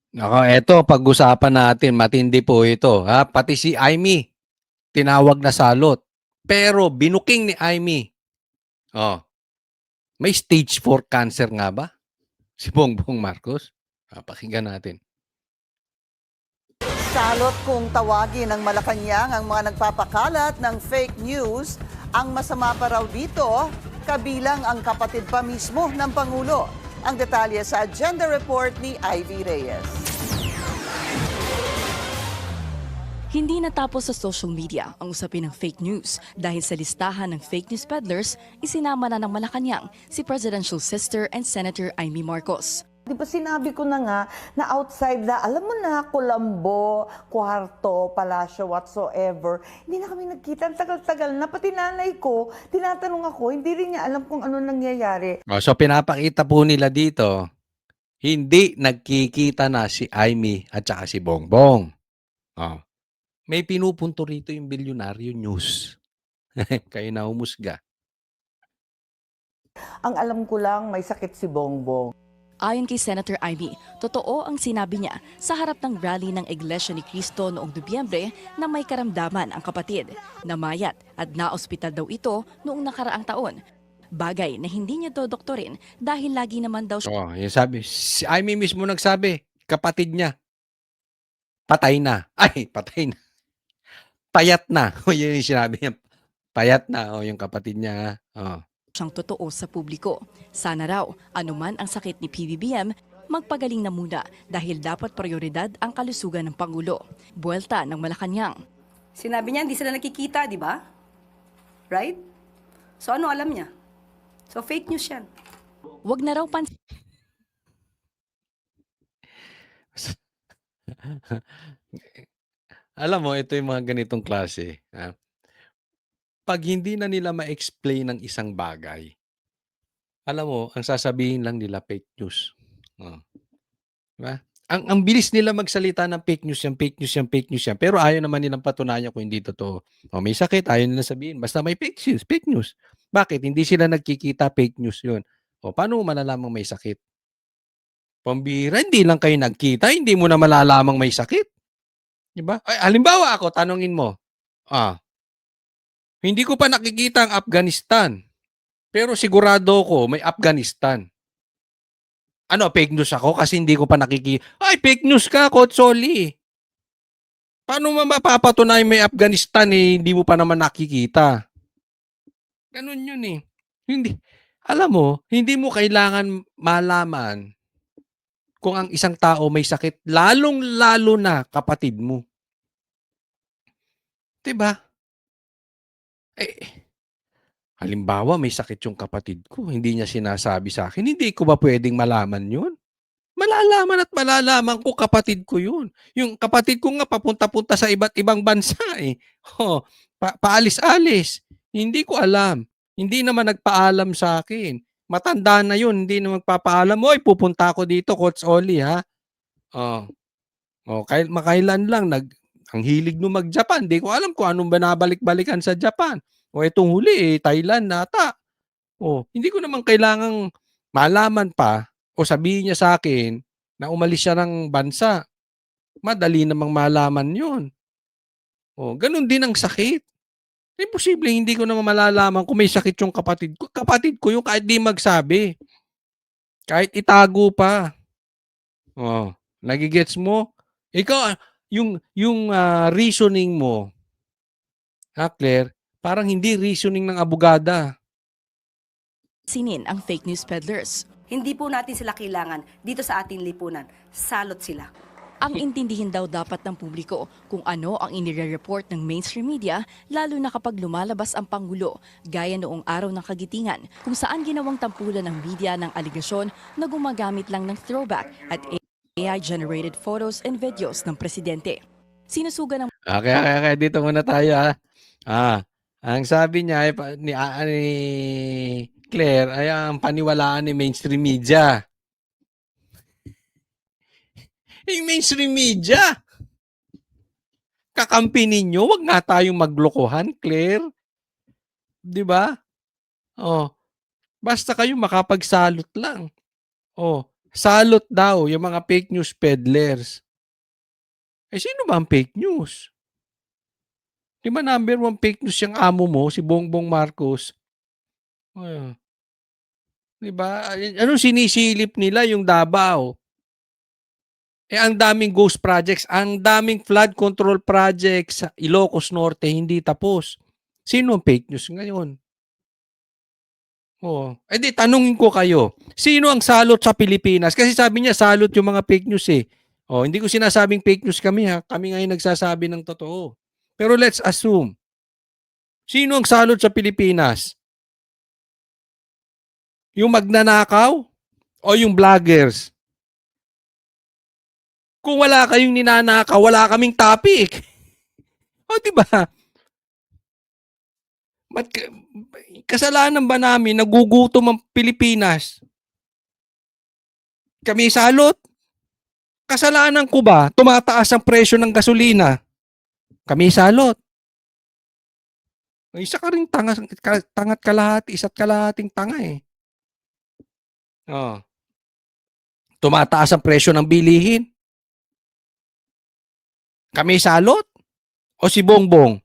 Nako, eto pag-usapan natin, matindi po ito, ha? Pati si Amy, tinawag na salot. Pero binuking ni Amy. Oh, may stage 4 cancer nga ba si Bongbong Marcos? Pakinggan natin. Salot kung tawagin ng Malacanang ang mga nagpapakalat ng fake news. Ang masama pa raw dito, kabilang ang kapatid pa mismo ng Pangulo. Ang detalye sa agenda report ni Ivy Reyes. Hindi natapos sa social media ang usapin ng fake news dahil sa listahan ng fake news peddlers, isinama na ng Malacanang si Presidential Sister and Senator Amy Marcos. Di ba sinabi ko na nga na outside the, alam mo na, Colombo, Kwarto, Palasyo, whatsoever, hindi na kami nagkita. Ang tagal-tagal na. Pati nanay ko, tinatanong ako, hindi rin niya alam kung ano nangyayari. So pinapakita po nila dito, hindi nagkikita na si Amy at saka si Bongbong. Oh. May pinupunto rito yung Bilyonaryo News. Kayo na humusga. Ang alam ko lang, may sakit si Bongbong. Ayon kay Senator Amy, totoo ang sinabi niya sa harap ng rally ng Iglesia ni Cristo noong Nobyembre na may karamdaman ang kapatid. Namayat at naospital daw ito noong nakaraang taon. Bagay na hindi niya dodoktorin dahil lagi naman daw Oh, yung sabi, si Amy mismo nagsabi, kapatid niya, patay na. Ay, patay na. Payat na. O yun yung sinabi niya. Payat na. O yung kapatid niya. Oh. siyang totoo sa publiko. Sana raw, anuman ang sakit ni PBBM, magpagaling na muna dahil dapat prioridad ang kalusugan ng Pangulo. Buwelta ng Malacanang. Sinabi niya, hindi sila nakikita, di ba? Right? So ano alam niya? So fake news yan. Huwag na raw Alam mo, ito yung mga ganitong klase. Pag hindi na nila ma-explain ng isang bagay, alam mo, ang sasabihin lang nila fake news. Oh. Diba? Ang bilis nila magsalita ng fake news yan, fake news yan, fake news yan. Pero ayaw naman nilang patunayan kung hindi totoo. O may sakit, ayaw nila sabihin. Basta may fake news, fake news. Bakit? Hindi sila nagkikita, fake news yun. O paano mo malalamang may sakit? Pambira, hindi lang kayo nagkita, hindi mo na malalamang may sakit. Diba? Ay, halimbawa ako, tanungin mo, hindi ko pa nakikita ang Afghanistan. Pero sigurado ko may Afghanistan. Ano, fake news ako kasi hindi ko pa nakikita. Ay, fake news ka, Coach Solly. Paano mo mapapatunay may Afghanistan hindi mo pa naman nakikita? Ganun yun eh. Hindi, alam mo, hindi mo kailangan malaman kung ang isang tao may sakit, lalong-lalo na kapatid mo. Diba? Halimbawa, may sakit yung kapatid ko, hindi niya sinasabi sa akin, hindi ko ba pwedeng malaman yun? Malalaman at malalaman ko kapatid ko yun. Yung kapatid ko nga papunta-punta sa iba't ibang bansa eh. Oh, paalis-alis. Hindi ko alam. Hindi naman nagpaalam sa akin. Matanda na yun, hindi na magpapaalam. Oy, pupunta ako dito, Coach Oli, ha? Oh. Oh, makailan lang ang hilig no mag-Japan. Hindi ko alam kung anong binabalik-balikan sa Japan. O itong huli Thailand nata. Oh, hindi ko naman kailangang malaman pa o sabihin niya sa akin na umalis siya ng bansa. Madali namang malaman 'yun. Oh, gano'n din ang sakit. Imposible hindi ko naman malalaman kung may sakit yung kapatid ko. Kapatid ko yung kahit di magsabi. Kahit itago pa. Oh, nagigets mo? Ikaw yung reasoning mo, Claire, parang hindi reasoning ng abogada. sinin ang fake news peddlers. Hindi po natin sila kailangan dito sa ating lipunan. Salot sila. Ang intindihin daw dapat ng publiko kung ano ang inire-report ng mainstream media, lalo na kapag lumalabas ang Pangulo, gaya noong araw ng Kagitingan, kung saan ginawang tampulan ng media ng aligasyon na gumagamit lang ng throwback at AI-generated photos and videos ng presidente. Sinusugan ng Okay, dito muna tayo. Ang sabi niya ni Claire ay ang paniwalaan ni mainstream media. Yung mainstream media, kakampi ninyo, wag nga tayong maglokohan, Claire. 'Di ba? Oh, basta kayo makapagsalot lang. Oh, Salot daw yung mga fake news peddlers. Eh, sino ba ang fake news? 'Di ba number 1 fake news yung amo mo, si Bongbong Marcos? Oh, 'di ba? Anong sinisilip nila yung Davao? Eh, ang daming ghost projects, ang daming flood control projects sa Ilocos Norte hindi tapos. Sino ang fake news ngayon? Oh, eh di tanungin ko kayo, sino ang salot sa Pilipinas? Kasi sabi niya salot yung mga fake news eh. Oh, hindi ko sinasabing fake news kami ha. Kami nga yung nagsasabi ng totoo. Pero let's assume, sino ang salot sa Pilipinas? Yung magnanakaw o yung vloggers? Kung wala kayong ninanakaw, wala kaming topic. O di ba? Ba't kasalanan ba namin nagugutom ang Pilipinas? Kami salot? Kasalanan ko ba tumataas ang presyo ng gasolina? Kami salot. Isa ka ring tangat kalahati, isa't kalahating tanga eh. Oh. Tumataas ang presyo ng bilihin. Kami salot? O si Bongbong?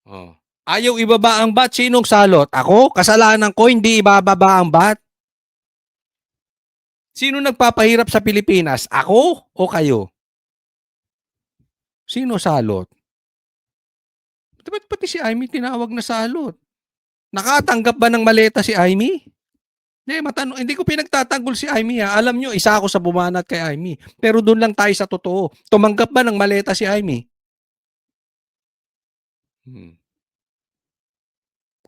Oh. Ayaw ibaba ang bat, sinong salot? Ako? Kasalanan ko, hindi ibababa ang bat. Sino nagpapahirap sa Pilipinas? Ako o kayo? Sino salot? Ba't pati si Amy tinawag na salot? Nakatanggap ba ng maleta si Amy? Hindi ko pinagtatanggol si Amy ha. Alam nyo, isa ako sa bumanat kay Amy. Pero doon lang tayo sa totoo. Tumanggap ba ng maleta si Amy?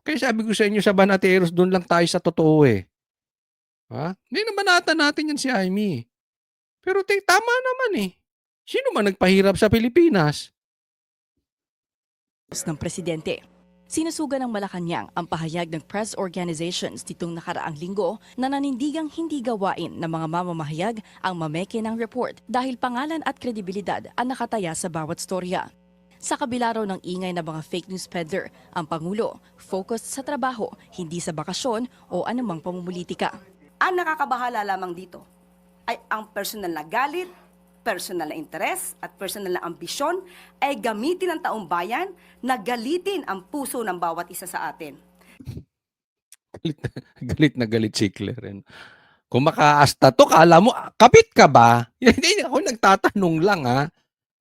Kaya sabi ko sa inyo sa Banateros, doon lang tayo sa totoo eh. Ha? Hindi naman natin yan si Amy. Pero tama naman eh. Sino man nagpahirap sa Pilipinas? ng presidente. Sinusugan ng Malacanang ang pahayag ng press organizations nitong nakaraang linggo na nanindigang hindi gawain ng mga mamamahayag ang mameke ng report dahil pangalan at kredibilidad ang nakataya sa bawat storya. Sa kabila raw ng ingay ng mga fake news peddler, ang Pangulo focused sa trabaho, hindi sa bakasyon o anumang pamumulitika. Ang nakakabahala lamang dito ay ang personal na galit, personal na interes at personal na ambisyon ay gamitin ng taong bayan na galitin ang puso ng bawat isa sa atin. Galit na galit si Claire. Kung makaasta to, kala mo, kapit ka ba? Hindi ako nagtatanong lang ha.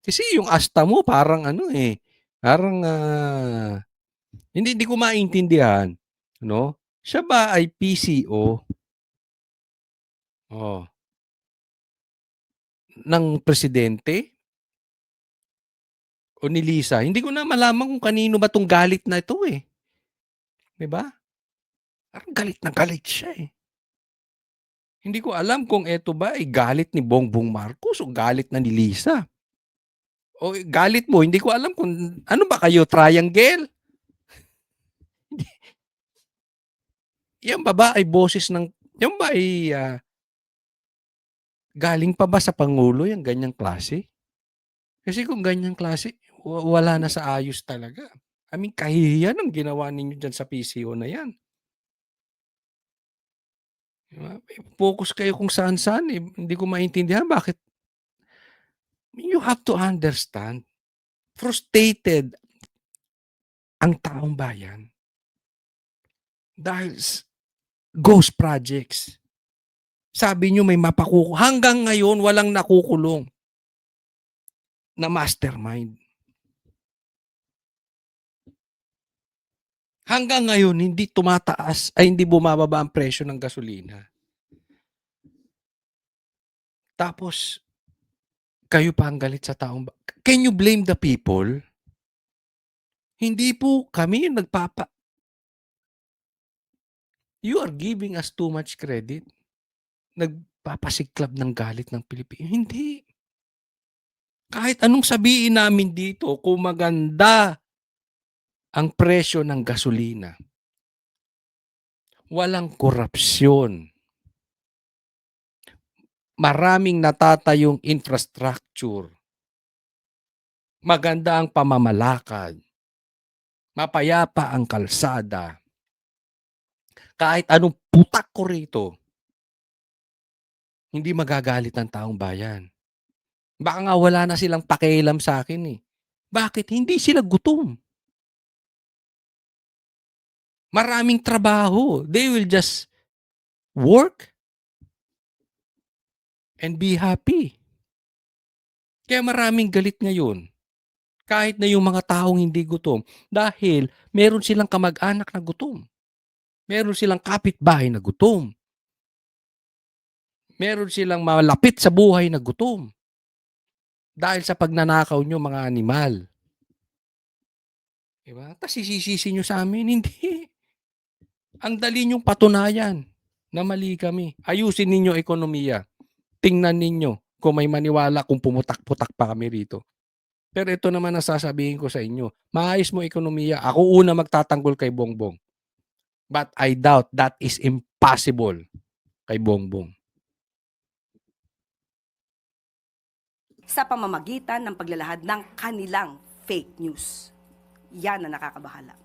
Kasi yung asta mo parang ano eh. Parang hindi ko maintindihan. No? Siya ba ay PCO? Oh. Ng presidente? O ni Lisa? Hindi ko na malaman kung kanino ba tong galit na ito eh. 'Di ba? Parang galit na galit siya eh. Hindi ko alam kung ito ba ay galit ni Bongbong Marcos o galit na ni Lisa. O galit mo, hindi ko alam kung ano ba kayo, triangle? Yan ba ba ay boses ng, yan ba ay galing pa ba sa Pangulo yung ganyang klase? Kasi kung ganyang klase, wala na sa ayos talaga. I mean, kahihiyan ang ginawa ninyo dyan sa PCO na yan. Focus kayo kung saan-saan eh. Hindi ko maintindihan bakit. You have to understand, frustrated ang taong bayan dahil ghost projects. Sabi nyo may hanggang ngayon walang nakukulong na mastermind. Hanggang ngayon hindi tumataas ay hindi bumababa ang presyo ng gasolina. Tapos kayo pa ang galit sa taong Can you blame the people? Hindi po kami yung You are giving us too much credit. Nagpapasiklab ng galit ng Pilipino. Hindi. Kahit anong sabihin namin dito, kung maganda ang presyo ng gasolina, walang korupsyon, maraming natatayong infrastructure, maganda ang pamamalakad, mapayapa ang kalsada, kahit anong putak ko rito, Hindi magagalit ang taong bayan. Baka nga wala na silang pakialam sa akin eh. Bakit? Hindi sila gutom. Maraming trabaho. They will just work and be happy. Kaya maraming galit ngayon. Kahit na yung mga taong hindi gutom. Dahil meron silang kamag-anak na gutom. Meron silang kapitbahay na gutom. Meron silang malapit sa buhay na gutom. Dahil sa pagnanakaw nyo mga animal. Diba? Tapos sisisi nyo sa amin. Hindi. Ang dali nyong patunayan na mali kami. Ayusin ninyo ekonomiya. Tingnan ninyo kung may maniwala kung pumutak-putak pa kami rito. Pero ito naman ang sasabihin ko sa inyo. Maayos mo ekonomiya. Ako una magtatanggol kay Bongbong. But I doubt that is impossible kay Bongbong. Sa pamamagitan ng paglalahad ng kanilang fake news. Yan ang nakakabahala.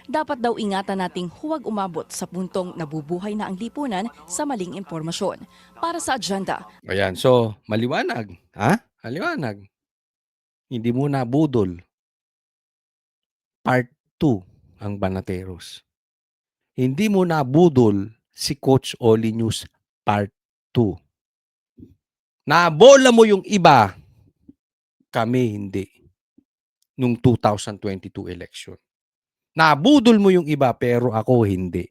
Dapat daw ingatan nating huwag umabot sa puntong nabubuhay na ang lipunan sa maling impormasyon. Para sa agenda, Ayan, so maliwanag. Ha? Maliwanag. Hindi mo na budol. Part 2 ang Banateros. Hindi mo na budol si Coach Oli News Part 2. Nabola mo yung iba, kami hindi. Nung 2022 election. Nabudol mo yung iba pero ako hindi.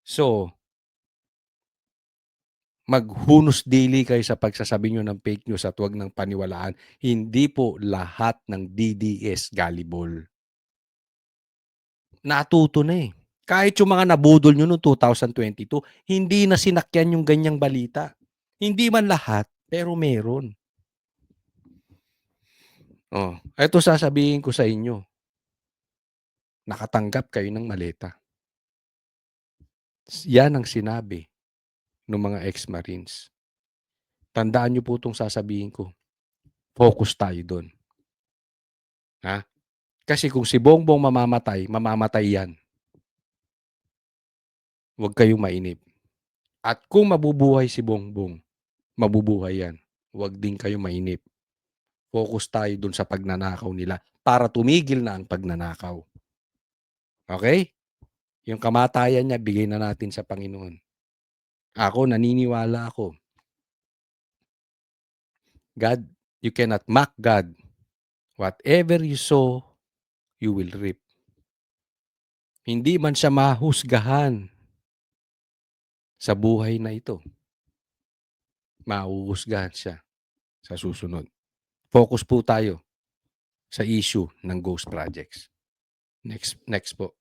So, maghunos dili kayo sa pagsasabi nyo ng fake news at huwag ng paniwalaan. Hindi po lahat ng DDS gullible. Natuto na eh. Kahit yung mga nabudol nyo noong 2022, hindi na sinakyan yung ganyang balita. Hindi man lahat, pero meron. Oh, eto sasabihin ko sa inyo. Nakatanggap kayo ng maleta. Yan ang sinabi ng mga ex-Marines. Tandaan nyo po itong sasabihin ko. Focus tayo doon. Ha? Kasi kung si Bongbong mamamatay, mamamatay yan. Huwag kayong mainip. At kung mabubuhay si Bongbong, mabubuhay yan. Huwag din kayong mainip. Focus tayo doon sa pagnanakaw nila para tumigil na ang pagnanakaw. Okay? Yung kamatayan niya, bigay na natin sa Panginoon. Ako, naniniwala ako. God, you cannot mock God. Whatever you sow, you will reap. Hindi man siya mahusgahan sa buhay na ito. Mahuhusgahan siya sa susunod. Focus po tayo sa issue ng ghost projects. Next po.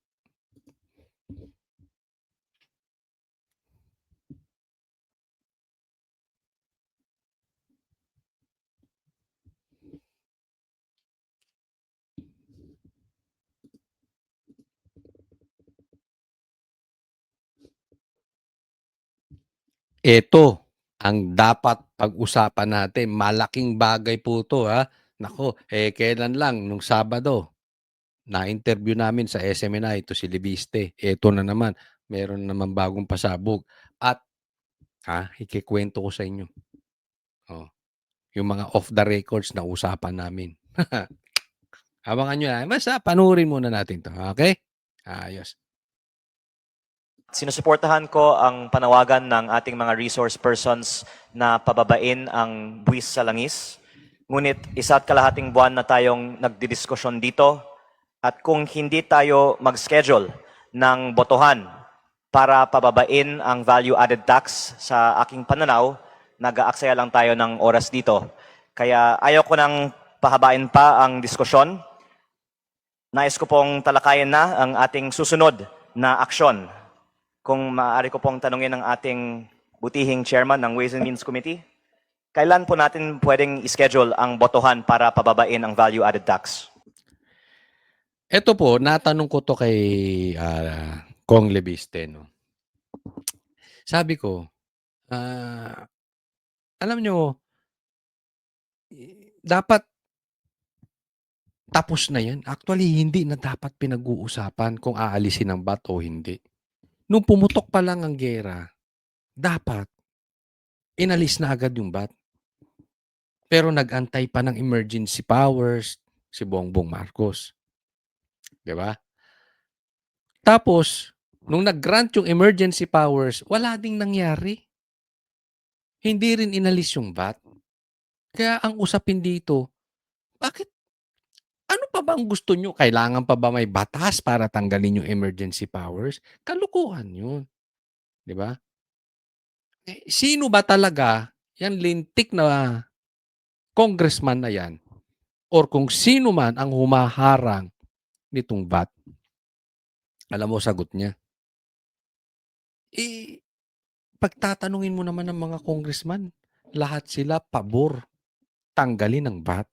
Ito ang dapat pag-usapan natin. Malaking bagay po to ha. Nako, kailan lang, nung Sabado, na-interview namin sa SMNI ito si Libiste. Ito na naman, meron naman bagong pasabog. At, ikikwento ko sa inyo. Oh, yung mga off the records na usapan namin. Abangan nyo na. Basta panurin muna natin to. Okay? Ayos. Sinusuportahan ko ang panawagan ng ating mga resource persons na pababain ang buwis sa langis. Ngunit 1.5 buwan na tayong nagdidiskusyon dito at kung hindi tayo mag-schedule ng botohan para pababain ang value-added tax sa aking pananaw, nag-aaksaya lang tayo ng oras dito. Kaya ayaw ko nang pahabain pa ang diskusyon. Nais ko pong talakayin na ang ating susunod na aksyon. Kung maaari ko pong tanungin ng ating butihing chairman ng Ways and Means Committee, kailan po natin pwedeng ischedule ang botohan para pababain ang value-added tax? Ito po, natanong ko to kay Kong Lebiste. No? Sabi ko, alam nyo, dapat tapos na yan. Actually, hindi na dapat pinag-uusapan kung aalisin ang VAT o hindi. Nung pumutok pa lang ang gera, dapat inalis na agad yung VAT. Pero nag-antay pa ng emergency powers si Bongbong Marcos. 'Di ba? Tapos, nung nag-grant yung emergency powers, wala ding nangyari. Hindi rin inalis yung VAT. Kaya ang usapin dito, bakit ano pa bang gusto nyo? Kailangan pa ba may batas para tanggalin yung emergency powers? Kalukuhan yun. 'Di ba? Sino ba talaga yan lintik na congressman na yan or kung sino man ang humaharang nitong VAT? Alam mo sagot niya. Pagtatanungin mo naman ng mga congressman, lahat sila pabor tanggalin ang VAT.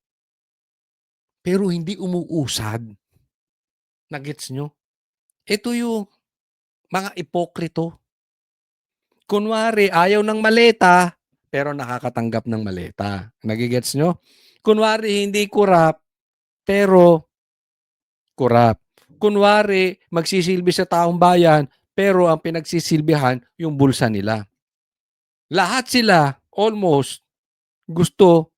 Pero hindi umuusad. Nagets nyo? Ito yung mga ipokrito. Kunwari, ayaw ng maleta, pero nakakatanggap ng maleta. Nagigets nyo? Kunwari, hindi kurap, pero kurap. Kunwari, magsisilbi sa taong bayan, pero ang pinagsisilbihan, yung bulsa nila. Lahat sila, almost, gusto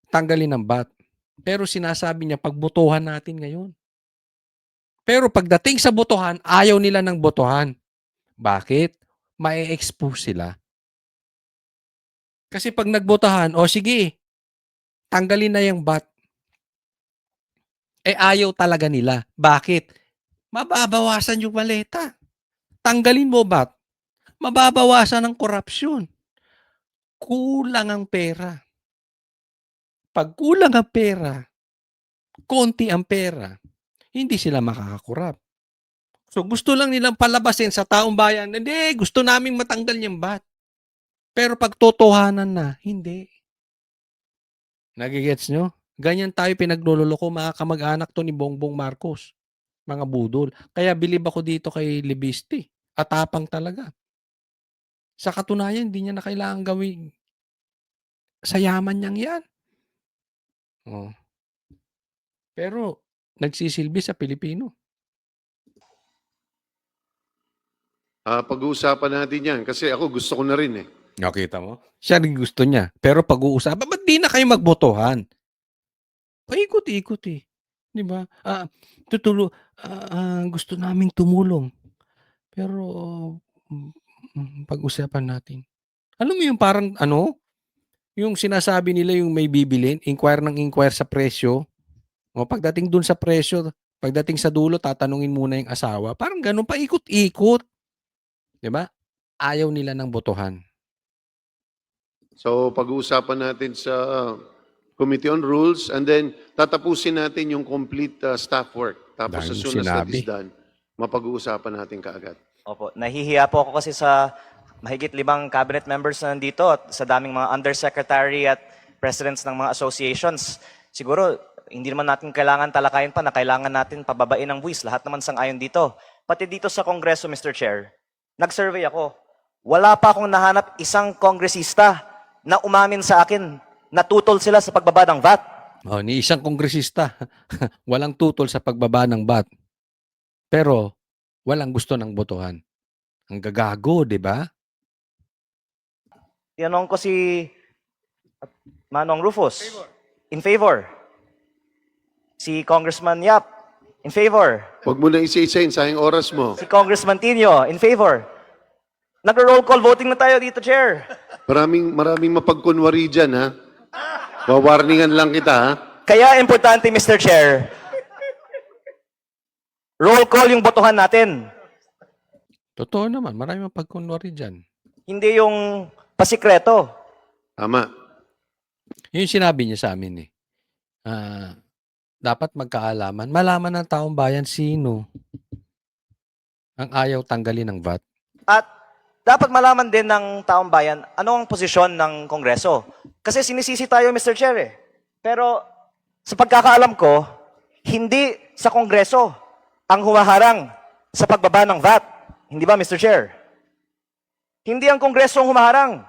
tanggalin ang VAT. Pero sinasabi niya, pagbotohan natin ngayon. Pero pagdating sa botohan, ayaw nila ng botohan. Bakit? Mae-expose sila. Kasi pag nagbotohan, o sige, tanggalin na yung VAT. Ayaw talaga nila. Bakit? Mababawasan yung maleta. Tanggalin mo VAT. Mababawasan ang korupsyon. Kulang ang pera. Pag kulang ang pera, konti ang pera, hindi sila makakakurap. So gusto lang nilang palabasin sa taong bayan, hindi, gusto naming matanggal yung VAT. Pero pag totohanan na, hindi. Nagigets nyo? Ganyan tayo pinagluloko, mga kamag-anak to ni Bongbong Marcos. Mga budol. Kaya bilib ako dito kay Libiste. Atapang talaga. Sa katunayan, hindi niya na kailangan gawin. Sa yaman niyang yan. Oh. Pero, nagsisilbi sa Pilipino. Pag-uusapan natin yan kasi ako gusto ko na rin eh. Nakita mo? Siya rin gusto niya. Pero pag-uusapan, ba't di na kayo magbotohan? Paikot-ikot eh. Di ba? Gusto naming tumulong. Pero, pag-usapan natin. Alam mo yung parang, yung sinasabi nila yung may bibilin, inquire ng inquire sa presyo. O pagdating dun sa presyo, pagdating sa dulo, tatanungin muna yung asawa. Parang ganun, paikot-ikot. Di ba? Ayaw nila ng botohan. So pag-uusapan natin sa Committee on Rules and then tatapusin natin yung complete staff work. Tapos Dahil as soon as that sinabi. is done, mapag-uusapan natin kaagad. Opo, nahihiya po ako kasi sa mahigit 5 cabinet members na nandito at sa daming mga undersecretary at presidents ng mga associations. Siguro, hindi naman natin kailangan talakayin pa na kailangan natin pababain ang buwis. Lahat naman sang-ayon dito. Pati dito sa Kongreso, Mr. Chair, nag-survey ako. Wala pa akong nahanap isang kongresista na umamin sa akin na tutol sila sa pagbaba ng VAT. Ni isang kongresista, walang tutol sa pagbaba ng VAT. Pero, walang gusto ng botohan. Ang gagago, di ba? Tinanong ko si Manong Rufus. In favor. Si Congressman Yap. In favor. Huwag mo na isa-isahin, sayang oras mo. Si Congressman Tino. In favor. Nag-roll call voting na tayo dito, Chair. Maraming mapagkunwari dyan, ha? Wawarningan lang kita, ha? Kaya importante, Mr. Chair, roll call yung botohan natin. Totoo naman, marami mapagkunwari dyan. Hindi yung pasikreto. Tama. Yung sinabi niya sa amin dapat magkaalaman. Malaman ng taong bayan sino ang ayaw tanggalin ng VAT. At dapat malaman din ng taong bayan ano ang posisyon ng Kongreso. Kasi sinisisi tayo, Mr. Chair, eh. Pero sa pagkakaalam ko, hindi sa Kongreso ang humaharang sa pagbaba ng VAT. Hindi ba, Mr. Chair? Hindi ang Kongreso ang humaharang.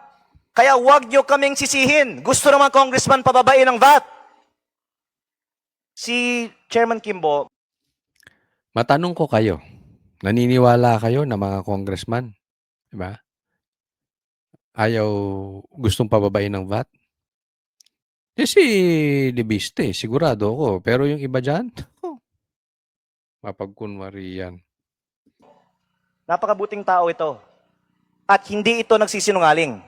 Kaya huwag nyo kaming sisihin. Gusto naman Congressman pababain ang VAT. Si Chairman Kimbo, Matanong ko kayo, naniniwala kayo na mga congressman, di ba? ayaw gustong pababain ng VAT? Kasi libiste, sigurado ako. Pero yung iba diyan, mapagkunwari yan. Napakabuting tao ito. At hindi ito nagsisinungaling.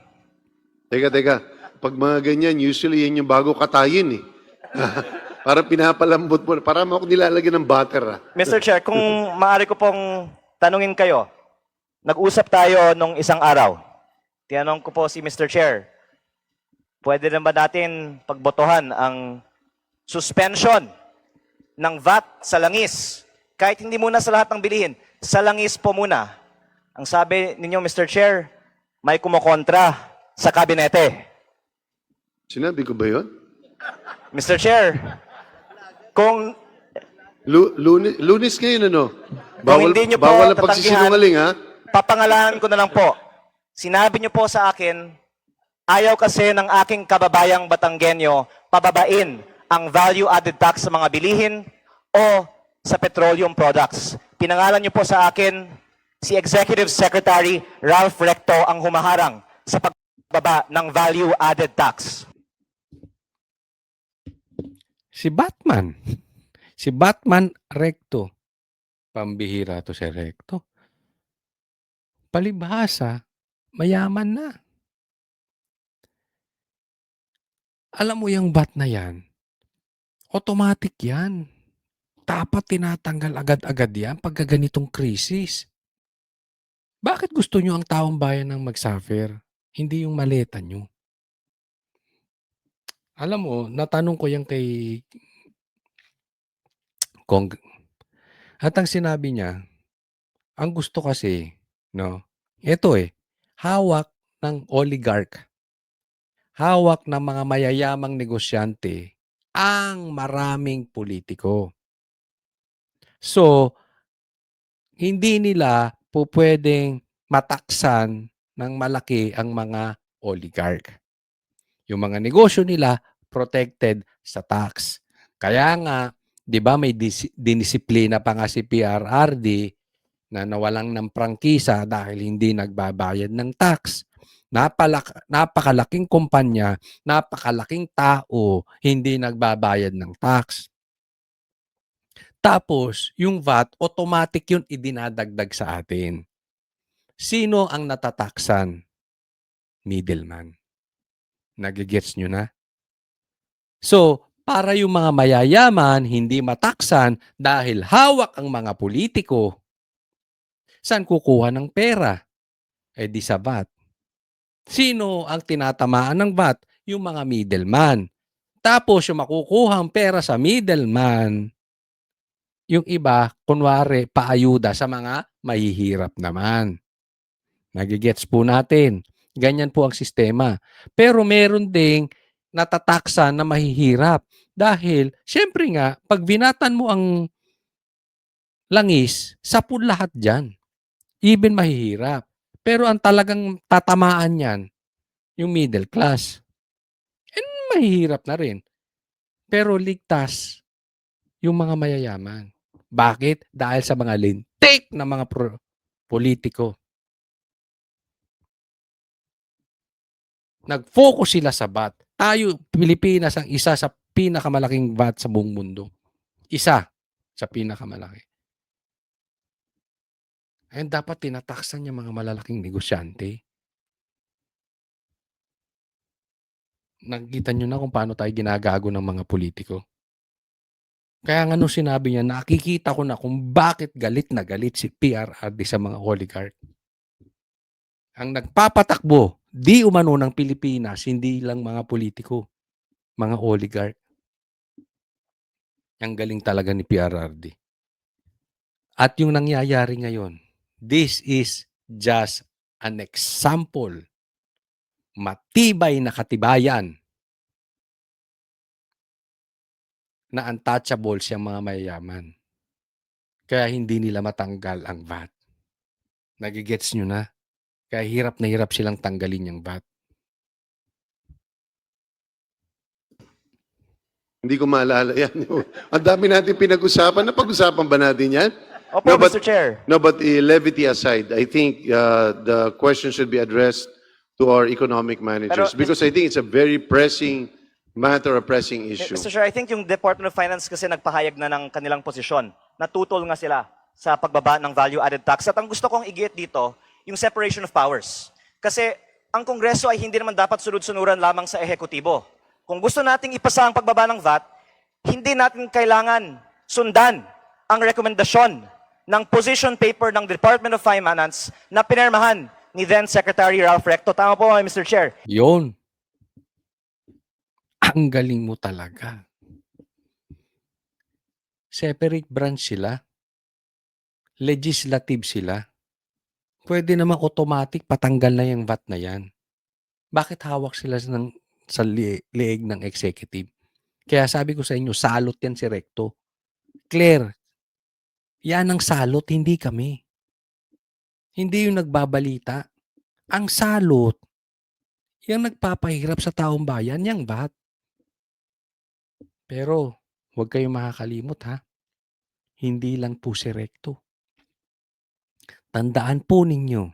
Teka. Pag mga ganyan, usually yan yung bago katayin eh. Para pinapalambot mo. Para mo ako nilalagyan ng butter ah. Mr. Chair, kung maaari ko pong tanungin kayo, nag-usap tayo nung isang araw. Tinanong ko po si Mr. Chair, pwede na ba natin pagbotohan ang suspension ng VAT sa langis? Kahit hindi muna sa lahat ng bilihin, sa langis po muna. Ang sabi ninyo, Mr. Chair, may kumokontra sa kabinete. Sinabi ko ba yun? Mr. Chair, kung Lunes ngayon ano? Kung hindi nyo po bawal ang tatanggihan, pagsisinungaling ha? papangalanan ko na lang po. Sinabi niyo po sa akin, ayaw kasi ng aking kababayang Batanggenyo pababain ang value-added tax sa mga bilihin o sa petroleum products. Pinangalan niyo po sa akin, si Executive Secretary Ralph Recto ang humaharang sa pagbaba ng value-added tax. Si Batman. Si Batman Recto. Pambihira to si Recto. Palibhasa, mayaman na. Alam mo yung VAT na yan, automatic yan. Dapat tinatanggal agad-agad yan pag ganitong krisis. Bakit gusto nyo ang taong bayan ng mag-suffer? Hindi yung maleta nyo. Alam mo, natanong ko yan kay Kong. At ang sinabi niya, ang gusto kasi, no, ito hawak ng oligarch. Hawak ng mga mayayamang negosyante ang maraming politiko. So, hindi nila po pwedeng mataksan ng malaki ang mga oligarch. Yung mga negosyo nila protected sa tax. Kaya nga, 'di ba may dinisiplina pa nga si PRRD na nawalan ng prangkisa dahil hindi nagbabayad ng tax. Napakalaking kumpanya, napakalaking tao, hindi nagbabayad ng tax. Tapos, yung VAT, automatic yun idinadagdag sa atin. Sino ang natataksan? Middleman. Nagigets nyo na? So, para yung mga mayayaman hindi mataksan dahil hawak ang mga politiko, saan kukuha ng pera? Di sa VAT. Sino ang tinatamaan ng VAT? Yung mga middleman. Tapos yung makukuha ang pera sa middleman, yung iba, kunwari, paayuda sa mga mahihirap naman. Nagigets po natin. Ganyan po ang sistema. Pero meron ding natataksan na mahihirap. Dahil, syempre nga, pag binatan mo ang langis, sapul lahat dyan. Even mahihirap. Pero ang talagang tatamaan yan, yung middle class. And mahihirap na rin. Pero ligtas yung mga mayayaman. Bakit? Dahil sa mga lintik na mga politiko. Nag-focus sila sa VAT. Tayo, Pilipinas, ang isa sa pinakamalaking VAT sa buong mundo. Isa sa pinakamalaki. Ayun, dapat tinataksan yung mga malalaking negosyante. Nakikita nyo na kung paano tayo ginagago ng mga politiko. Kaya nga nung sinabi niya, nakikita ko na kung bakit galit na galit si PRRD sa mga oligarch. Ang nagpapatakbo, di umano ng Pilipinas, hindi lang mga politiko, mga oligarch. Ang galing talaga ni PRRD. At yung nangyayari ngayon, this is just an example. Matibay na katibayan na untouchable siyang mga mayayaman. Kaya hindi nila matanggal ang VAT. Nagigets nyo na? Kaya hirap na hirap silang tanggalin yung VAT. Hindi ko maalala yan. Ang dami natin pinag-usapan. Napag-usapan ba natin yan? Opo, No, but- Mr. Chair. No, but levity aside, I think the question should be addressed to our economic managers Pero, because I think it's a very pressing matter, a pressing issue. Mr. Chair, I think yung Department of Finance kasi nagpahayag na ng kanilang posisyon. Natutol nga sila sa pagbaba ng value-added tax. At ang gusto kong igiit dito, yung separation of powers. Kasi ang Kongreso ay hindi naman dapat sunod-sunuran lamang sa ehekutibo. Kung gusto nating ipasa ang pagbaba ng VAT, hindi natin kailangan sundan ang rekomendasyon ng position paper ng Department of Finance na pinirmahan ni then Secretary Ralph Recto. Tama po, Mr. Chair. Yun. Ang galing mo talaga. Separate branch sila. Legislative sila. Pwede namang automatic patanggal na yung VAT na yan. Bakit hawak sila sa leeg ng executive? Kaya sabi ko sa inyo, salot yan si Recto. Claire, yan ang salot, hindi kami. Hindi yung nagbabalita. Ang salot, yung nagpapahirap sa taong bayan, yung VAT. Pero, huwag kayong makakalimot ha. Hindi lang po si Recto. Tandaan po ninyo,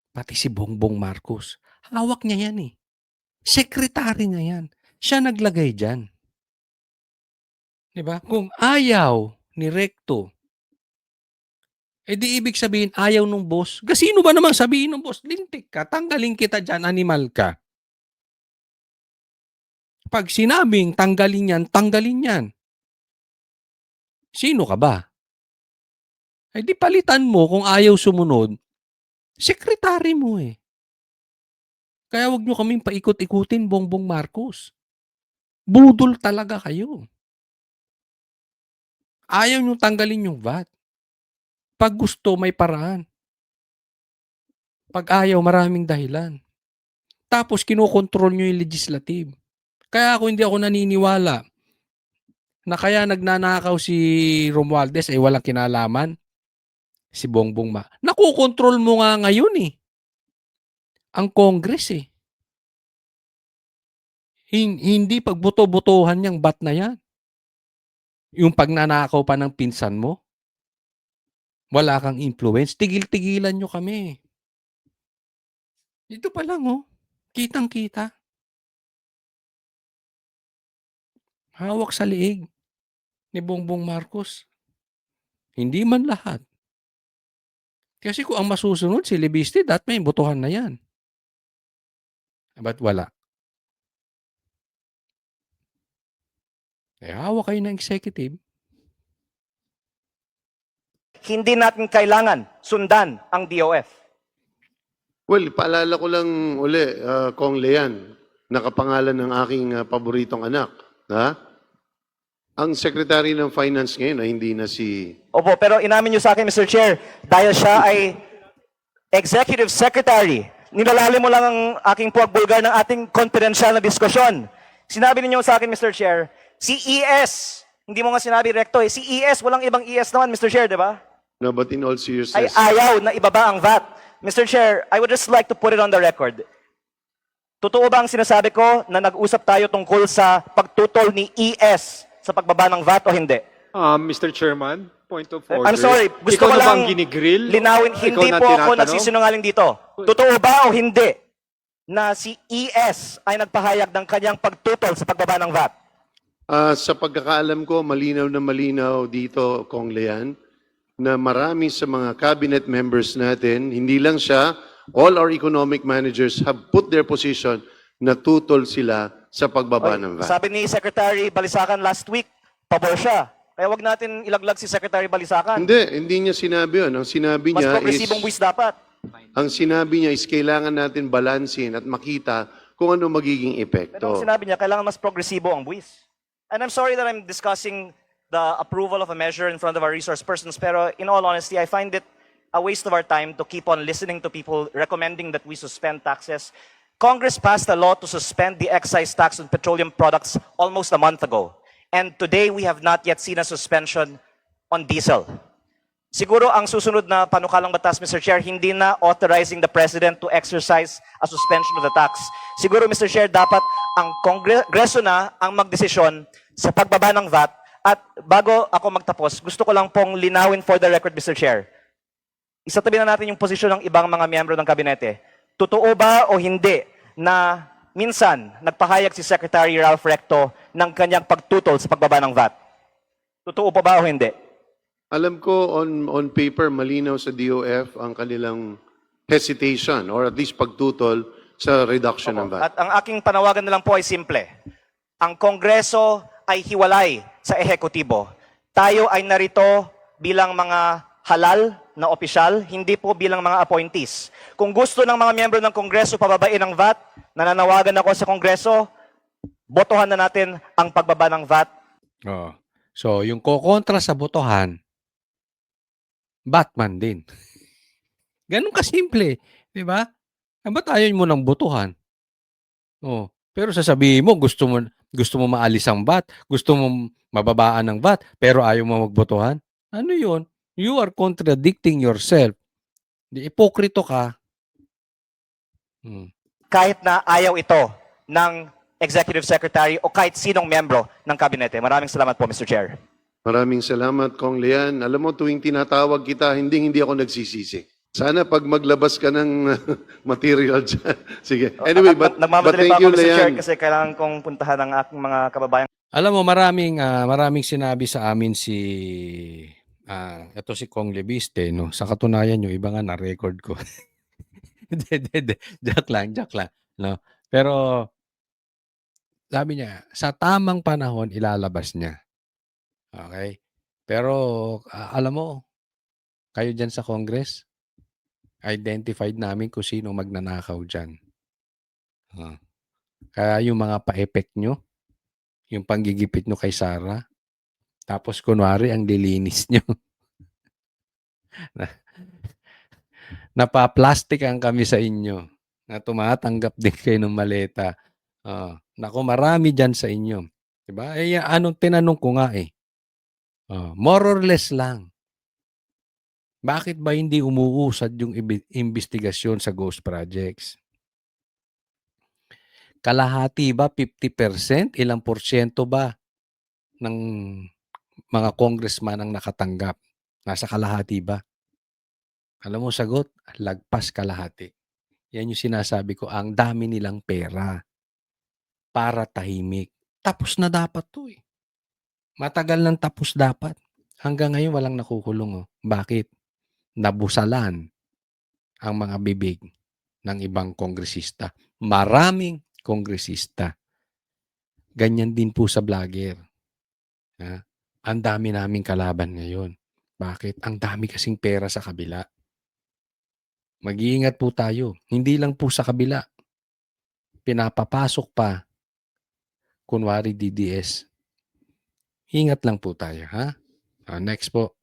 pati si Bongbong Marcos, hawak niya yan eh. Sekretary niya yan. Siya naglagay dyan. Diba? Kung ayaw ni Recto, di ibig sabihin ayaw nung boss. Sino ba namang sabihin ng boss? Lintik ka, tanggalin kita dyan, animal ka. Pag sinabing tanggalin yan. Sino ka ba? Di palitan mo kung ayaw sumunod, sekretary mo eh. Kaya wag nyo kaming paikot-ikutin, Bongbong Marcos. Budol talaga kayo. Ayaw nyo tanggalin yung VAT. Pag gusto, may paraan. Pag ayaw, maraming dahilan. Tapos, kinokontrol nyo yung legislative. Kaya hindi ako naniniwala na kaya nagnanakaw si Romualdez ay walang kinalaman. Si Bongbong nakukontrol mo nga ngayon eh. Ang Congress eh. Hindi pagbuto-butuhan yung bat na yan. Yung pagnanakaw pa ng pinsan mo. Wala kang influence. Tigil-tigilan nyo kami. Ito pa lang oh. Kitang-kita. Hawak sa liig ni Bongbong Marcos. Hindi man lahat. Kasi kung ang masusunod si Libiste, may botohan na yan. Ba't wala? Hawak kayo ng executive. Hindi natin kailangan sundan ang DOF. Well, paalala ko lang uli, Kong Lean, nakapangalan ng aking paboritong anak. Ha? Ang Secretary ng Finance ngayon ay hindi na si... Opo, pero inamin niyo sa akin, Mr. Chair, dahil siya ay Executive Secretary, nilalalim mo lang ang aking puwagbulgar ng ating confidential na diskusyon. Sinabi niyo sa akin, Mr. Chair, si ES, hindi mo nga sinabi Recto si ES, walang ibang ES naman, Mr. Chair, di ba? No, but in all Ay seriousness... ayaw na ibaba ang VAT. Mr. Chair, I would just like to put it on the record. Totoo ba ang sinasabi ko na nag-usap tayo tungkol sa pagtutol ni ES sa pagbaba ng VAT o hindi? Mr. Chairman, point of order. I'm sorry, gusto Ikaw ko na lang bang ginigrill? linawin, Ikaw hindi na po ako tinatanong? nagsisinungaling dito. Totoo ba o hindi na si ES ay nagpahayag ng kanyang pagtutol sa pagbaba ng VAT? Sa pagkakaalam ko, malinaw na malinaw dito, Kong Lean, na marami sa mga cabinet members natin, hindi lang siya, all our economic managers have put their position na tutol sila sa pagbaba ng VAT. Sabi ni Secretary Balisacan last week, pabor siya. Kaya wag natin ilaglag si Secretary Balisacan. Hindi niya sinabi yun. Ang sinabi Mas niya progresibong buwis dapat. ang sinabi niya is kailangan natin balansin at makita kung ano magiging Pero epekto. ang sinabi niya, kailangan mas progresibo ang buwis. And I'm sorry that I'm discussing the approval of a measure in front of our resource persons, pero in all honesty, I find it a waste of our time to keep on listening to people recommending that we suspend taxes. Congress passed a law to suspend the excise tax on petroleum products almost a month ago. And today, we have not yet seen a suspension on diesel. Siguro ang susunod na panukalang batas, Mr. Chair, hindi na authorizing the President to exercise a suspension of the tax. Siguro, Mr. Chair, dapat ang Kongreso na ang magdesisyon sa pagbaba ng VAT. At bago ako magtapos, gusto ko lang pong linawin for the record, Mr. Chair. Isatabi na natin yung posisyon ng ibang mga miyembro ng kabinete. totoo ba o hindi na minsan nagpahayag si Secretary Ralph Recto ng kanyang pagtutol sa pagbaba ng VAT? Totoo pa ba o hindi? Alam ko on paper malinaw sa DOF ang kanilang hesitation or at least pagtutol sa reduction ng VAT. At ang aking panawagan na lang po ay simple. Ang Kongreso ay hiwalay sa ehekutibo. Tayo ay narito bilang mga halal na opisyal, hindi po bilang mga appointees. Kung gusto ng mga miyembro ng Kongreso pababain ang VAT, nananawagan ako sa Kongreso, botohan na natin ang pagbaba ng VAT. Oh. So, yung kokontra sa botohan, Batman din. Ganun kasimple, 'di ba? Ba't ayaw mo ng botohan? Oh, pero sasabihin mo gusto mo maalis ang VAT, gusto mo mababaan ng VAT, pero ayaw mo magbotohan? Ano 'yun? You are contradicting yourself. Di ipokrito ka. Hmm. Kahit na ayaw ito ng Executive Secretary o kahit sinong miyembro ng kabinete. Maraming salamat po, Mr. Chair. Maraming salamat, Kong Lian. Alam mo, tuwing tinatawag kita, hindi ako nagsisisi. Sana pag maglabas ka ng material dyan. Sige. Anyway, but Nagmamadali pa thank ako, you, Mr. Chair, Lian. kasi kailangan kong puntahan ang aking mga kababayan. Alam mo maraming sinabi sa amin ito si Kong Lebiste, no. Sa katunayan yung iba nga na record ko. Hindi. Joke lang, no. Pero sabi niya, sa tamang panahon ilalabas niya. Okay? Pero alam mo, kayo diyan sa Congress, identified namin kung sino magnanakaw diyan. Kaya yung mga pa-effect nyo, yung panggigipit nyo kay Sara, tapos kunwari ang lilinis nyo. Napa-plastikan kami sa inyo na tumatanggap din kayo ng maleta. Naku, marami dyan sa inyo. Diba? Anong tinanong ko nga eh. More or less lang. Bakit ba hindi umuusad yung investigasyon sa ghost projects? Kalahati ba? 50%? Ilang porsyento ba ng mga congressman ang nakatanggap? Nasa kalahati ba? Alam mo sagot, lagpas kalahati. Yan yung sinasabi ko, ang dami nilang pera para tahimik. Tapos na dapat to eh. Matagal nang tapos dapat. Hanggang ngayon walang nakukulong. Oh. Bakit? Nabusalan ang mga bibig ng ibang kongresista. Maraming kongresista. Ganyan din po sa vlogger. Ang dami naming kalaban ngayon. Bakit? Ang dami kasing pera sa kabila. Mag-iingat po tayo. Hindi lang po sa kabila. Pinapapasok pa. Kunwari DDS. Ingat lang po tayo, ha? Next po.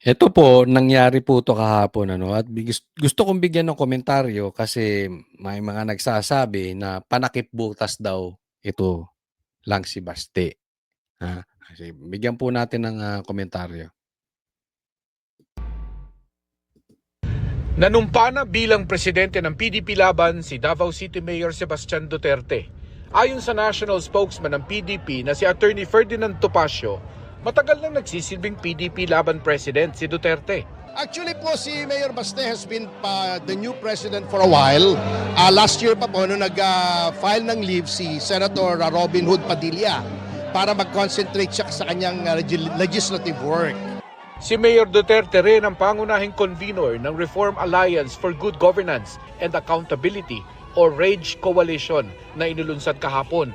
Ito po, nangyari po ito kahapon. At gusto kong bigyan ng komentaryo kasi may mga nagsasabi na panakip butas daw ito lang si Baste. Kasi bigyan po natin ng komentaryo. Nanumpa na bilang presidente ng PDP Laban si Davao City Mayor Sebastian Duterte. Ayon sa national spokesman ng PDP na si Attorney Ferdinand Topacio, matagal nang nagsisilbing PDP Laban President si Duterte. Actually po si Mayor Baste has been the new president for a while. Last year pa po nung nag-file ng leave si Senator Robin Hood Padilla para mag-concentrate siya sa kanyang legislative work. Si Mayor Duterte rin ang pangunahing convener ng Reform Alliance for Good Governance and Accountability o RAGE Coalition na inulunsad kahapon.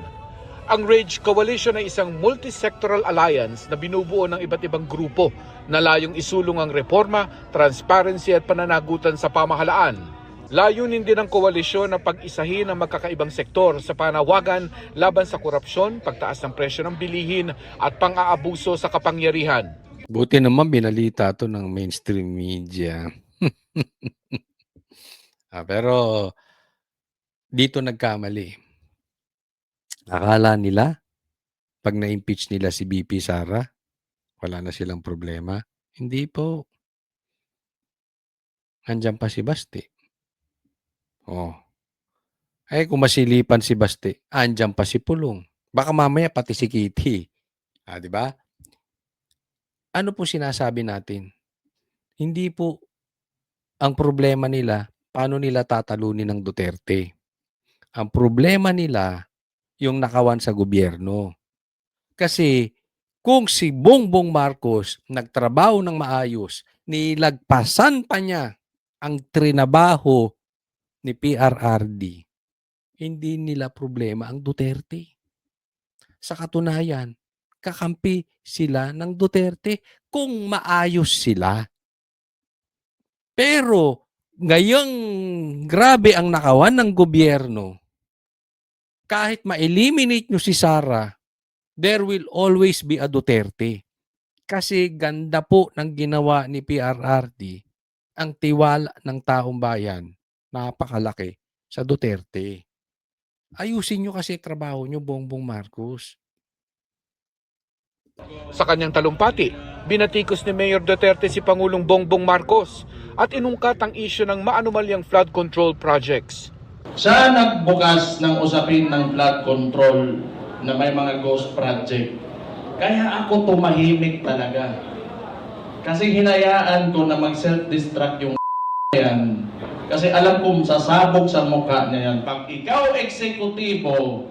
Ang RAGE Coalition ay isang multi-sectoral alliance na binubuo ng iba't ibang grupo na layong isulong ang reforma, transparency at pananagutan sa pamahalaan. Layunin din ng koalisyon na pag-isahin ang magkakaibang sektor sa panawagan laban sa korupsyon, pagtaas ng presyo ng bilihin at pang-aabuso sa kapangyarihan. Buti naman binalita to ng mainstream media. Pero dito nagkamali. Akala nila pag na-impeach nila si BP Sara, wala na silang problema. Hindi po. Andiyan pa si Baste. Kung masilipan si Baste, andiyan pa si Pulong. Baka mamaya pati si Kitty. Di ba? Ano po sinasabi natin? Hindi po ang problema nila paano nila tatalunin ng Duterte. Ang problema nila, yung nakawan sa gobyerno. Kasi kung si Bongbong Marcos nagtrabaho ng maayos, nilagpasan pa niya ang trinabaho ni PRRD, hindi nila problema ang Duterte. Sa katunayan, kakampi sila ng Duterte kung maayos sila. Pero ngayong grabe ang nakawan ng gobyerno, kahit ma-eliminate nyo si Sara, there will always be a Duterte. Kasi ganda po ng ginawa ni PRRD, ang tiwala ng taong bayan, napakalaki sa Duterte. Ayusin nyo kasi trabaho nyo, Bongbong Marcos. Sa kanyang talumpati, binatikos ni Mayor Duterte si Pangulong Bongbong Marcos at inungkat ang isyu ng maanumalyang flood control projects. Siya nagbukas ng usapin ng flood control na may mga ghost project. Kaya ako tumahimik talaga. Kasi hinayaan ko na mag-self-destruct yung yan. Kasi alam kong sasabog sa mukha niya yan. Pag ikaw eksekutibo,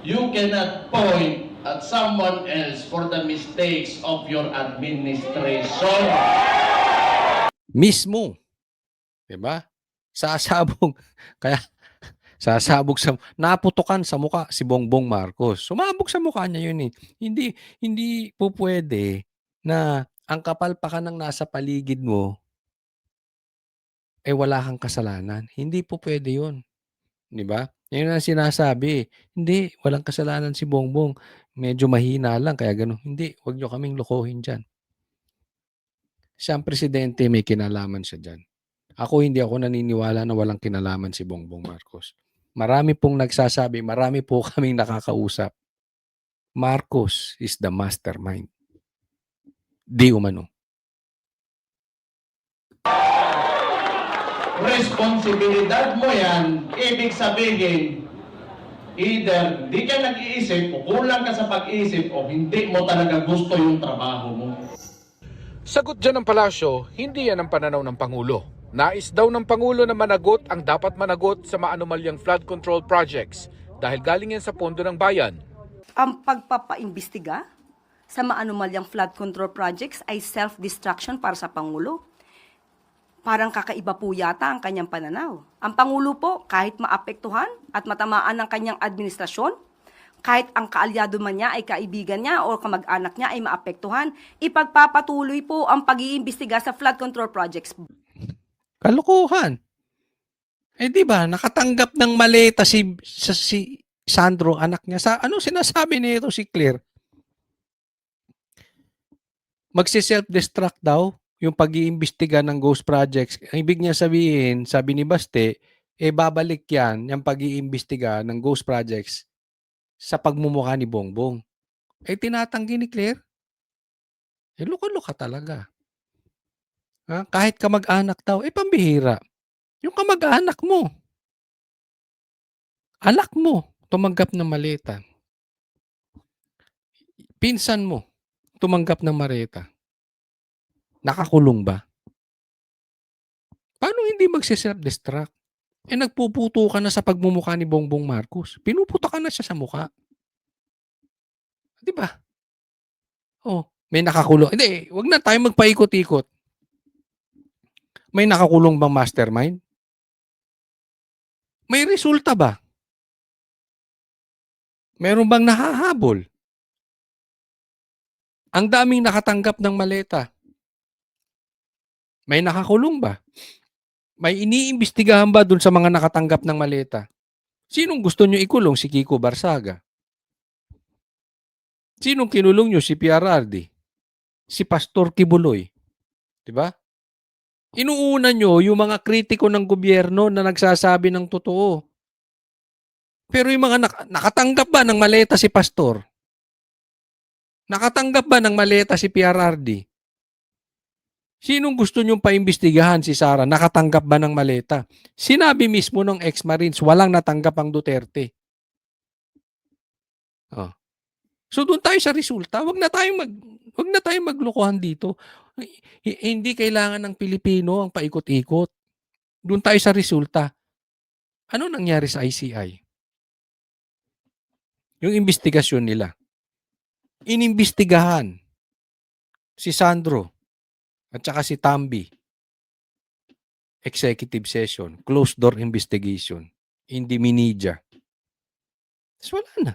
you cannot point at someone else for the mistakes of your administration. Mismo. Diba? Sasabog. Kaya sasabog naputukan sa mukha si Bongbong Marcos. Sumabog sa mukha niya yun eh. Hindi po pwede na ang kapalpakan ng nasa paligid mo wala kang kasalanan. Hindi po pwede yun. Di ba? Yun ang sinasabi. Hindi, walang kasalanan si Bongbong. Medyo mahina lang, kaya gano'n. Hindi, wag nyo kaming lokohin dyan. Siyang presidente, may kinalaman siya dyan. Hindi ako naniniwala na walang kinalaman si Bongbong Marcos. Marami pong nagsasabi, marami po kaming nakakausap. Marcos is the mastermind. Di umano. Responsibilidad mo yan, ibig sabihin, either di ka nag-iisip o kulang ka sa pag-iisip o hindi mo talaga gusto yung trabaho mo. Sagot dyan ng palasyo, hindi yan ang pananaw ng Pangulo. Nais daw ng Pangulo na managot ang dapat managot sa maanumalyang flood control projects dahil galing yan sa pondo ng bayan. Ang pagpapaimbestiga sa maanumalyang flood control projects ay self-destruction para sa Pangulo. Parang kakaiba po yata ang kanyang pananaw. Ang Pangulo po, kahit maapektuhan at matamaan ng kanyang administrasyon, kahit ang kaalyado man niya ay kaibigan niya o kamag-anak niya ay maapektuhan, ipagpapatuloy po ang pag-iimbestiga sa flood control projects. Kalokohan. Di ba, nakatanggap ng maleta si Sandro, anak niya. Ano sinasabi nito si Claire? Magsi-self-destruct daw yung pag-iimbestiga ng ghost projects. Ang ibig niya sabihin, sabi ni Baste, babalik yan, yung pag-iimbestiga ng ghost projects sa pagmumukha ni Bongbong. Tinatanggi ni Claire. Luka-luka talaga. Kahit kamag-anak daw, pambihira. Yung kamag-anak mo, anak mo, tumanggap ng maleta. Pinsan mo, tumanggap ng maleta. Nakakulong ba? Paano hindi magsi-self-destruct? Nagpuputo ka na sa pagmumukha ni Bongbong Marcos. Pinuputo ka na siya sa mukha. Di ba? May nakakulong. Hindi, wag na tayo magpaikot-ikot. May nakakulong bang mastermind? May resulta ba? Meron bang nahahabol? Ang daming nakatanggap ng maleta. May nakakulong ba? May iniimbestigahan ba dun sa mga nakatanggap ng maleta? Sinong gusto nyo ikulong? Si Kiko Barsaga. Sinong kinulong nyo? Si PRRD. Si Pastor Kibuloy. Diba? Inuuna nyo yung mga kritiko ng gobyerno na nagsasabi ng totoo. Pero yung mga nakatanggap ba ng maleta si Pastor? Nakatanggap ba ng maleta si PRRD? Sinong gusto nyong paimbestigahan si Sara? Nakatanggap ba ng maleta? Sinabi mismo ng ex-Marines, walang natanggap ang Duterte. So doon tayo sa resulta. Wag na tayong maglokohan dito. Hindi kailangan ng Pilipino ang paikot-ikot. Doon tayo sa resulta. Ano nangyari sa ICI? Yung investigasyon nila. Inimbestigahan si Sandro at saka si Tambi. Executive session, closed door investigation, hindi minidya. Tapos wala na.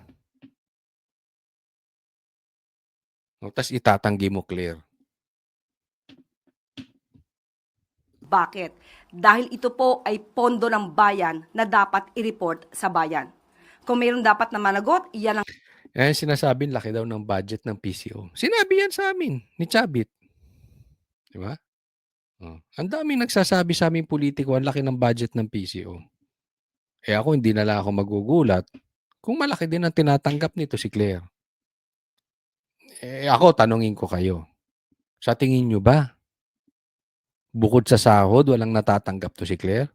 Tapos itatanggi mo, Claire. Bakit? Dahil ito po ay pondo ng bayan na dapat i-report sa bayan. Kung mayroon dapat na managot, iyan ang Yan sinasabi, laki daw ng budget ng PCO. Sinabi yan sa amin, ni Chabit. Di ba? Ang daming nagsasabi sa aming politiko, ang laki ng budget ng PCO. Eh ako, hindi na lang ako magugulat kung malaki din ang tinatanggap nito si Claire. Eh ako, tanungin ko kayo. Sa tingin nyo ba, bukod sa sahod, walang natatanggap to si Claire?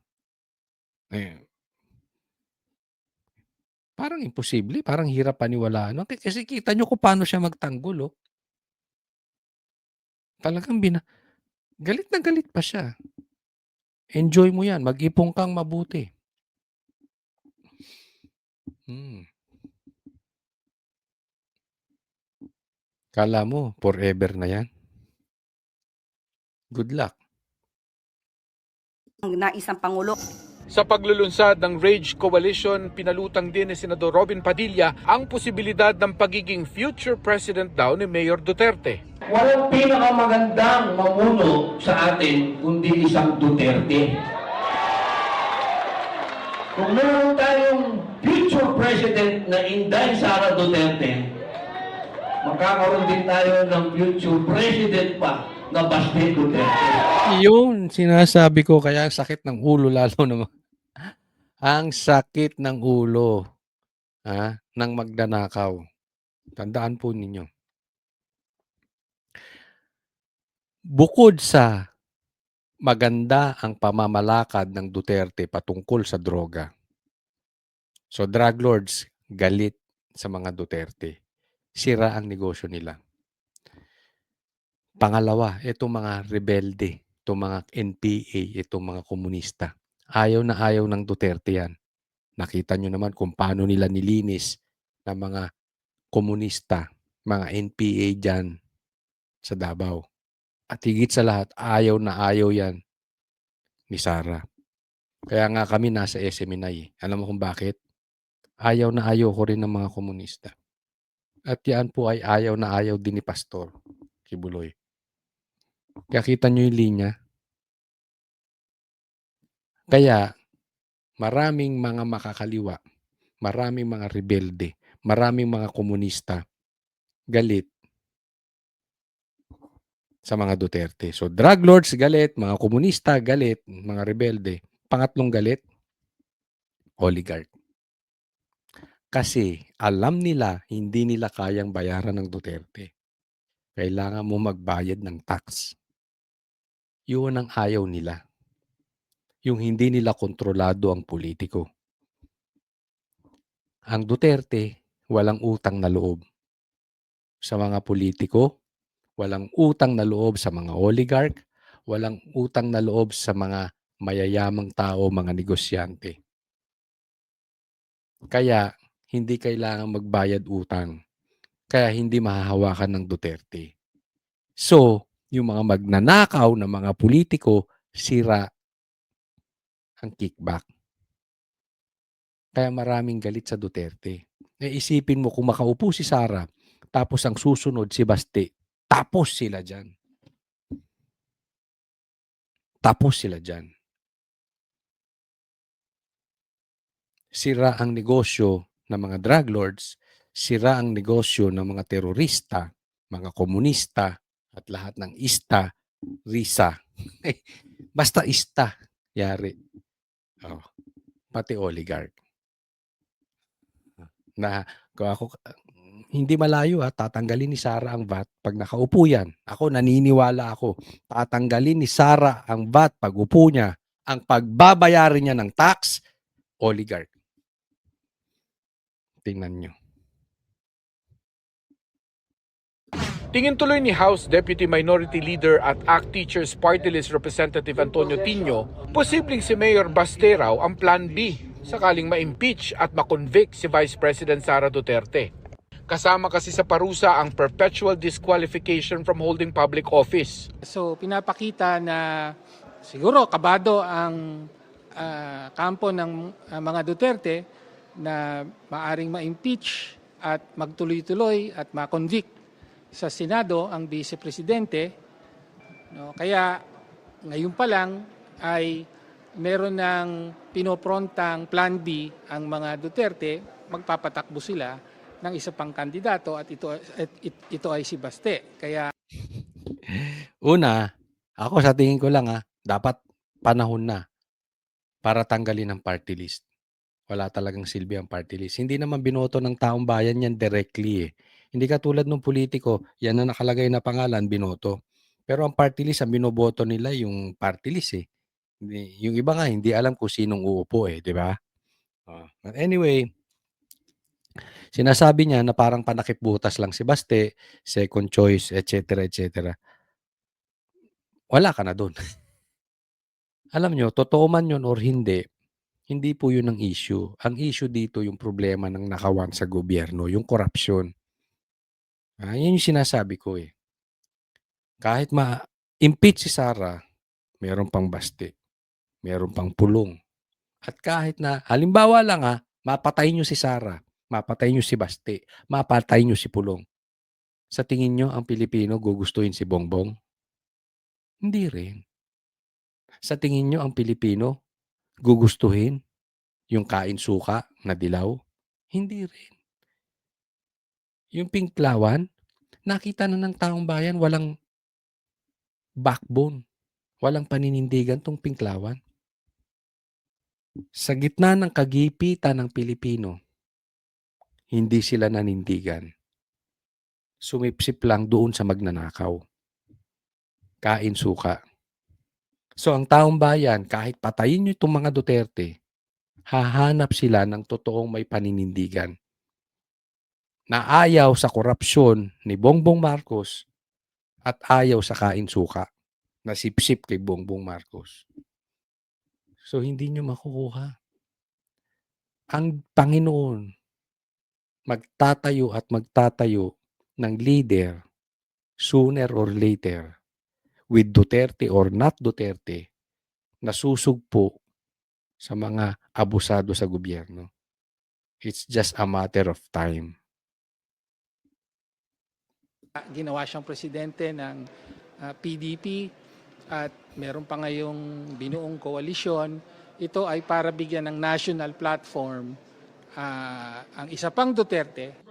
Eh, parang imposible, parang hirap paniwalaan. No? Kasi kita nyo kung paano siya magtanggol. Oh. Talagang galit na galit pa siya. Enjoy mo yan. Mag-ipong kang mabuti. Kala mo, forever na yan? Good luck. nais ng Pangulo. Sa paglulunsad ng Rage Coalition, pinalutang din ni Senador Robin Padilla ang posibilidad ng pagiging future president daw ni Mayor Duterte. Walang pinakamagandang mamuno sa atin kundi isang Duterte. Kung meron tayong future president na Inday Sara Duterte, magkakaroon din tayo ng future president pa na Baste Duterte. Yun, sinasabi ko, kaya ang sakit ng ulo lalo naman. Ang sakit ng ulo ng magnanakaw. Tandaan po ninyo. Bukod sa maganda ang pamamalakad ng Duterte patungkol sa droga. So drug lords galit sa mga Duterte. Sira ang negosyo nila. Pangalawa, itong mga rebelde, itong mga NPA, itong mga komunista. Ayaw na ayaw ng Duterte yan. Nakita nyo naman kung paano nila nilinis ng mga komunista, mga NPA dyan sa Davao. At higit sa lahat, ayaw na ayaw yan ni Sara. Kaya nga kami nasa SMNI. Alam mo kung bakit? Ayaw na ayaw ko rin ng mga komunista. At yan po ay ayaw na ayaw din ni Pastor Kibuloy. Kaya kita nyo yung linya. Kaya maraming mga makakaliwa, maraming mga rebelde, maraming mga komunista galit sa mga Duterte. So drug lords galit, mga komunista galit, mga rebelde. Pangatlong galit, oligarch. Kasi alam nila hindi nila kayang bayaran ng Duterte. Kailangan mo magbayad ng tax. Yun ang ayaw nila. Yung hindi nila kontrolado ang politiko. Ang Duterte, walang utang na loob sa mga politiko, walang utang na loob sa mga oligarch, walang utang na loob sa mga mayayamang tao, mga negosyante. Kaya, hindi kailangan magbayad utang. Kaya hindi mahahawakan ng Duterte. So, yung mga magnanakaw na mga politiko, sira ang kickback. Kaya maraming galit sa Duterte. Isipin mo kung makaupo si Sara, tapos ang susunod si Baste, tapos sila dyan. Tapos sila dyan. Sira ang negosyo ng mga drug lords, sira ang negosyo ng mga terorista, mga komunista, at lahat ng ista, risa. Basta ista, yari. Oh, pati oligarch. Na ako, hindi malayo tatanggalin ni Sara ang VAT pag nakaupo yan. Ako, naniniwala ako, tatanggalin ni Sara ang VAT pag upo niya. Ang pagbabayarin niya ng tax, oligarch. Tingnan nyo. Tingin tuloy ni House Deputy Minority Leader at ACT Teachers Party List Representative Antonio Tino, posibleng si Mayor Baste raw ang Plan B sakaling ma-impeach at ma-convict si Vice President Sara Duterte. Kasama kasi sa parusa ang perpetual disqualification from holding public office. So pinapakita na siguro kabado ang kampo ng mga Duterte na maaring ma-impeach at magtuloy-tuloy at ma-convict sa Senado ang Vice Presidente. No? Kaya ngayon pa lang ay meron ng pinoprontang Plan B ang mga Duterte, magpapatakbo sila ng isa pang kandidato at ito ay si Baste. Kaya Una, ako sa tingin ko lang dapat panahon na para tanggalin ang party list. Wala talagang silbi ang party list. Hindi naman binoto ng taong bayan yan directly eh. Hindi katulad ng politiko, yan na nakalagay na pangalan, binoto. Pero ang party list, ang binoboto nila yung party list eh. Yung iba nga, hindi alam kung sinong uupo eh, di ba? But anyway, sinasabi niya na parang panakip butas lang si Baste, second choice, etc. etc. Wala ka na dun. Alam nyo, totoo man yun or hindi po yun ang issue. Ang issue dito yung problema ng nakawan sa gobyerno, yung corruption. Yan yung sinasabi ko eh. Kahit ma-impeach si Sara, meron pang Baste, meron pang pulong. At kahit na, halimbawa lang mapatay nyo si Sara, mapatay nyo si Baste, mapatay nyo si Pulong. Sa tingin nyo, ang Pilipino gugustuhin si Bongbong? Hindi rin. Sa tingin nyo, ang Pilipino gugustuhin yung kain suka na dilaw? Hindi rin. Yung Pinklawan, nakita na ng taong bayan, walang backbone, walang paninindigan tong Pinklawan. Sa gitna ng kagipitan ng Pilipino, hindi sila nanindigan. Sumipsip lang doon sa magnanakaw. Kain suka. So ang taong bayan, kahit patayin nyo itong mga Duterte, hahanap sila ng totoong may paninindigan. Na ayaw sa korupsyon ni Bongbong Marcos at ayaw sa kain suka na sipsip kay Bongbong Marcos. So hindi nyo makukuha. Ang Panginoon magtatayo at magtatayo ng leader sooner or later with Duterte or not Duterte na susugpo sa mga abusado sa gobyerno. It's just a matter of time. ginawa siyang presidente ng PDP at meron pa ngayong binuong koalisyon. Ito ay para bigyan ng national platform ang isa pang Duterte.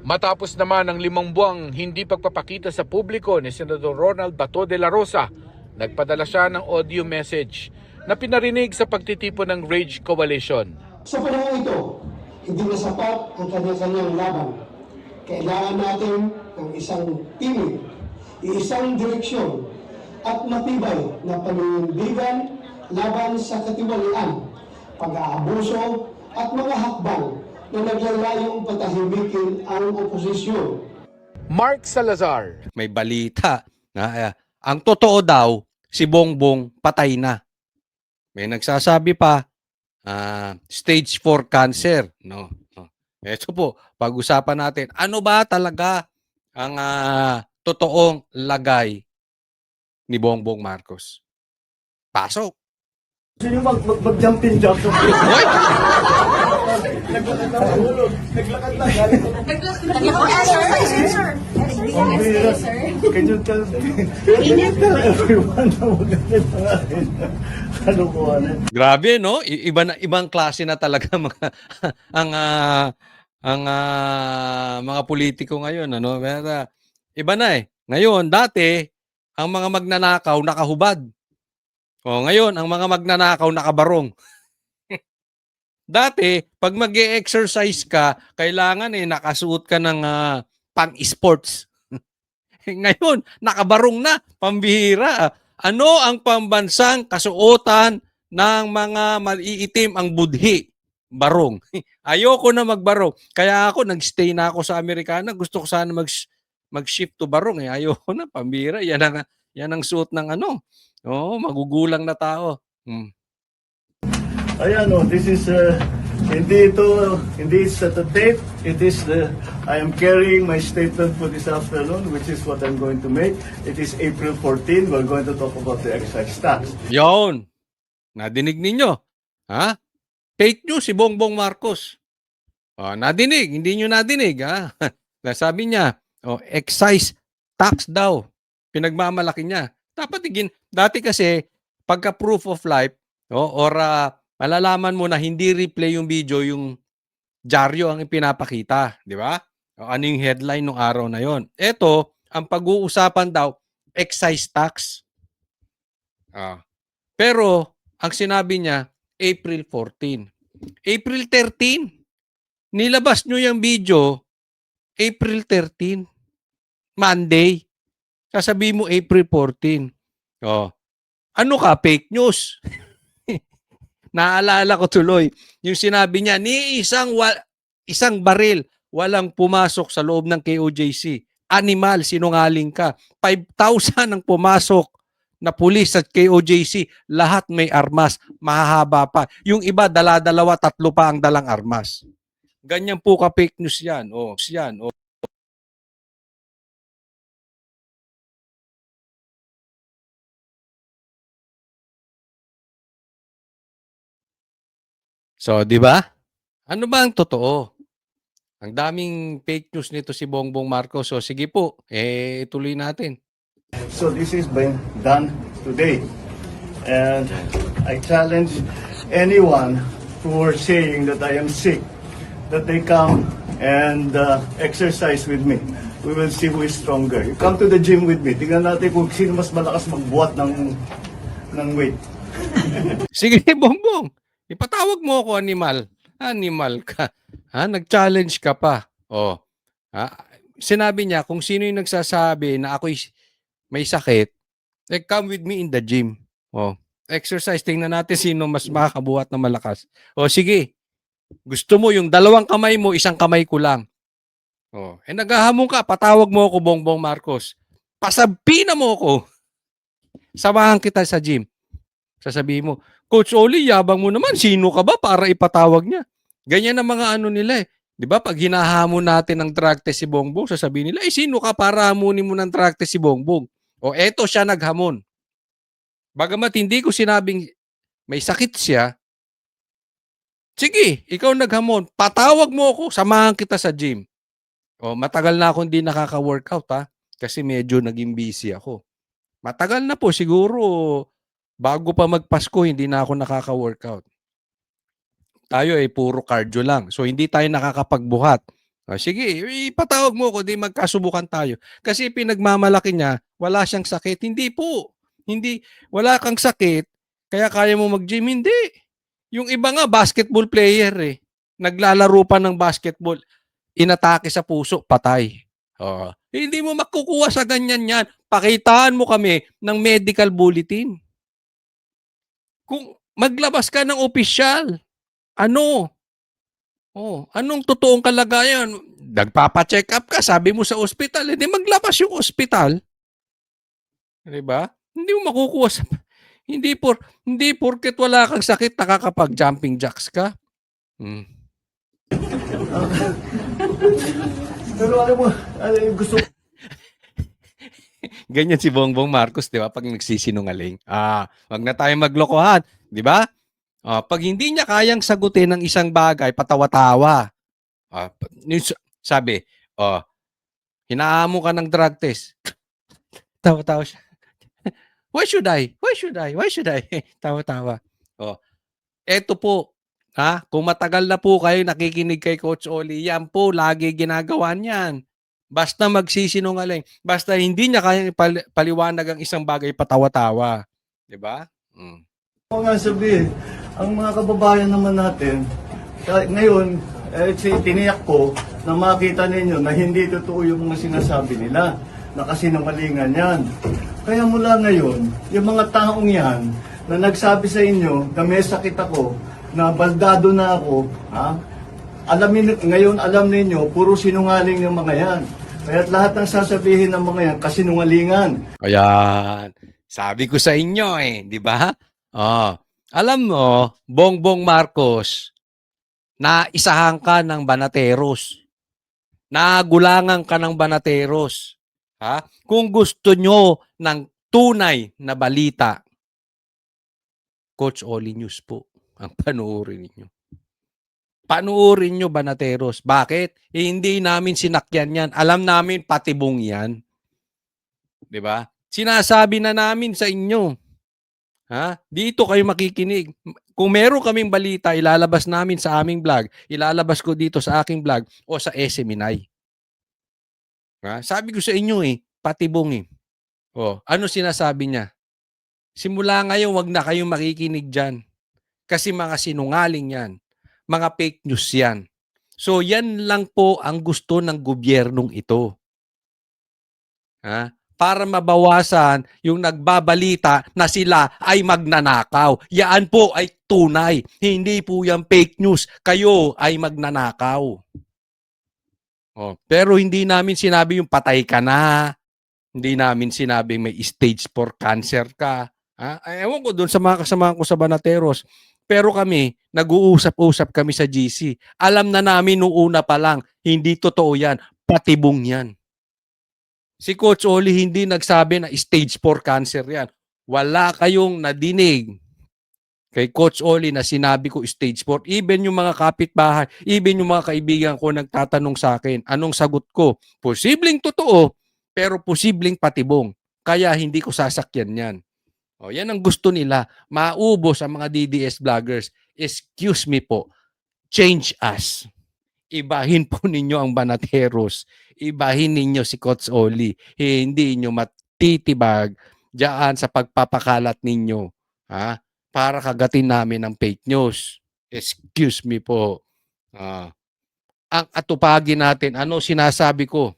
Matapos naman ang 5 buwang hindi pagpapakita sa publiko ni Senador Ronald Bato de la Rosa, nagpadala siya ng audio message na pinarinig sa pagtitipon ng Rage Coalition. Sa panahon ito, hindi na sapat ang kanya-kanyang laban. Kailangan natin ng isang timid, isang direksyon at matibay na paninindigan laban sa katiwalian, pag-aabuso at mga hakbang na naglalayong patahimikin ang oposisyon. Mark Salazar. May balita na ang totoo daw, si Bongbong patay na. May nagsasabi pa, stage 4 cancer. No. Ito po, pag-usapan natin, ano ba talaga ang totoong lagay ni Bongbong Marcos? Pasok. Sino mag-jumping jump? Naglakad na hulog. Naglakad na. Can you tell everyone na magalit na rin? Ano po? Grabe, no? Ibang klase na talaga ang mga politiko ngayon, ano? Pero, iba na eh. Ngayon, dati, ang mga magnanakaw nakahubad. O ngayon, ang mga magnanakaw nakabarong. Dati, pag mag-e-exercise ka, kailangan nakasuot ka ng pang-sports. Ngayon, nakabarong na, pambihira. Ano ang pambansang kasuotan ng mga maiitim ang budhi? Barong. Ayoko na magbarong. Kaya ako, nag-stay na ako sa Amerikana. Gusto ko sana mag-shift to barong eh. Ayoko na, pambira. Yan ang suot ng ano. Oo, magugulang na tao. Ayan this is hindi sa tape. It is I am carrying my statement for this afternoon, which is what I'm going to make. It is April 14. We're going to talk about the excise tax. Yon. Nadinig ninyo? Ha? Fake news si Bongbong Marcos. Nadinig, hindi nyo nadinig, ha? Sabi niya, excise tax daw. Pinagmamalaki niya. Dati kasi, pagka proof of life, malalaman mo na hindi replay yung video, yung dyaryo ang ipinapakita. Di ba? Ano yung headline ng araw na yon? Ito, ang pag-uusapan daw, excise tax. Pero, ang sinabi niya, April 14. April 13. Nilabas nyo yung video, April 13. Monday. Sasabihin mo April 14. Ano ka? Fake news. Naalala ko tuloy, yung sinabi niya, ni isang baril, walang pumasok sa loob ng KOJC. Animal, sinungaling ka. 5,000 ang pumasok na pulis at KOJC, lahat may armas, mahahaba pa. Yung iba, dala-dalawa, 3 pa ang dalang armas. Ganyan po ka fake news yan. So, di ba? Ano ba ang totoo? Ang daming fake news nito si Bongbong Marcos. So, sige po, tuloy natin. So this is being done today. And I challenge anyone who are saying that I am sick, that they come and exercise with me. We will see who is stronger. You come to the gym with me. Tingnan natin kung sino mas malakas magbuhat ng weight. Sige, Bongbong. Ipatawag mo ako, animal. Animal ka. Nag-challenge ka pa. Sinabi niya, kung sino yung nagsasabi na ako'y may sakit, come with me in the gym. Exercise, tingnan natin sino mas makakabuhat na malakas. Sige. Gusto mo yung 2 kamay mo, 1 kamay ko lang. Naghahamon ka, patawag mo ako, Bongbong Marcos. Pasabina mo ako. Samahan kita sa gym. Sasabihin mo, Coach Oli, yabang mo naman. Sino ka ba para ipatawag niya? Ganyan ang mga ano nila eh. Di ba? Pag hinahamon natin ng drug test si Bongbong, sasabihin nila, sino ka para hamunin mo ng drug test si Bongbong? Eto siya naghamon. Bagamat hindi ko sinabing may sakit siya, sige, ikaw naghamon. Patawag mo ako, samahan kita sa gym. Matagal na ako hindi nakaka-workout kasi medyo naging busy ako. Matagal na po, siguro bago pa magpasko, hindi na ako nakaka-workout. Tayo puro cardio lang. So, hindi tayo nakakapagbuhat. Sige, ipatawag mo ko, di magkasubukan tayo. Kasi pinagmamalaki niya, wala siyang sakit. Hindi po. Hindi, wala kang sakit, kaya kaya mo mag-gym. Hindi. Yung iba nga, basketball player Naglalaro pa ng basketball. Inatake sa puso, patay. Hindi mo makukuha sa ganyan yan. Pakitaan mo kami ng medical bulletin. Kung maglabas ka ng opisyal, anong totoong kalagayan? Nagpapa-check up ka, sabi mo sa ospital, hindi maglabas yung ospital. Diba? Hindi mo makukuha sa... Hindi porket wala kang sakit, nakakapag-jumping jacks ka. Pero alam mo, gusto... Ganyan si Bongbong Marcos, di ba? Pag nagsisinungaling. Wag na tayo maglokohan. Di ba? Pag hindi niya kayang sagutin ng isang bagay, patawa-tawa. Sabi, hinahamon ka ng drug test. Tawa-tawa siya. Why should I? Tawa-tawa. Eto po, kung matagal na po kayo nakikinig kay Coach Oli, yan po, lagi ginagawa niyan. Basta magsisinungaling. Basta hindi niya kayang paliwanag ang isang bagay, patawa-tawa. Diba? Ako nga sabihin, ang mga kababayan naman natin, ngayon, tiniyak ko na makita ninyo na hindi totoo yung mga sinasabi nila, na kasinungalingan yan. Kaya mula ngayon, yung mga taong yan, na nagsabi sa inyo na may sakit ako, na baldado na ako, ngayon alam ninyo, puro sinungaling yung mga yan. Kaya't lahat ng sasabihin ng mga yan, kasinungalingan. Ayan. Sabi ko sa inyo di ba? Oh, alam mo, Bongbong Marcos, naisahan ka ng Banateros. Nagulangan ka ng Banateros. Ha? Kung gusto nyo ng tunay na balita, Coach Oli News po ang panoorin ninyo. Panoorin nyo, Banateros. Bakit? Hindi namin sinakyan yan. Alam namin patibong yan. 'Di ba? Sinasabi na namin sa inyo. Ha? Dito kayo makikinig. Kung meron kaming balita, ilalabas namin sa aming vlog. Ilalabas ko dito sa aking vlog o sa SMNI. Ha? Sabi ko sa inyo patibong ano sinasabi niya? Simula ngayon, wag na kayong makikinig dyan. Kasi mga sinungaling yan. Mga fake news yan. So yan lang po ang gusto ng gobyernong ito. Ha? Para mabawasan yung nagbabalita na sila ay magnanakaw. Yan po ay tunay. Hindi po yan fake news. Kayo ay magnanakaw. Pero hindi namin sinabi yung patay ka na. Hindi namin sinabi may stage 4 cancer ka. Ewan ko doon sa mga kasamahan ko sa Banateros. Pero kami, nag-uusap-usap kami sa GC. Alam na namin noong una pa lang, hindi totoo yan. Patibong yan. Si Coach Oli hindi nagsabi na stage 4 cancer yan. Wala kayong nadinig kay Coach Oli na sinabi ko stage 4. Even yung mga kapitbahay, even yung mga kaibigan ko nagtatanong sa akin, anong sagot ko? Posibleng totoo, pero posibleng patibong. Kaya hindi ko sasakyan yan. Yan ang gusto nila. Maubos ang mga DDS vloggers. Excuse me po, change us. Ibahin po ninyo ang Banateros. Ibahin ninyo si Coach Oli. Hindi nyo matitibag diyan sa pagpapakalat ninyo. Para kagatin namin ang fake news. Excuse me po. Ang atupagin natin, ano sinasabi ko?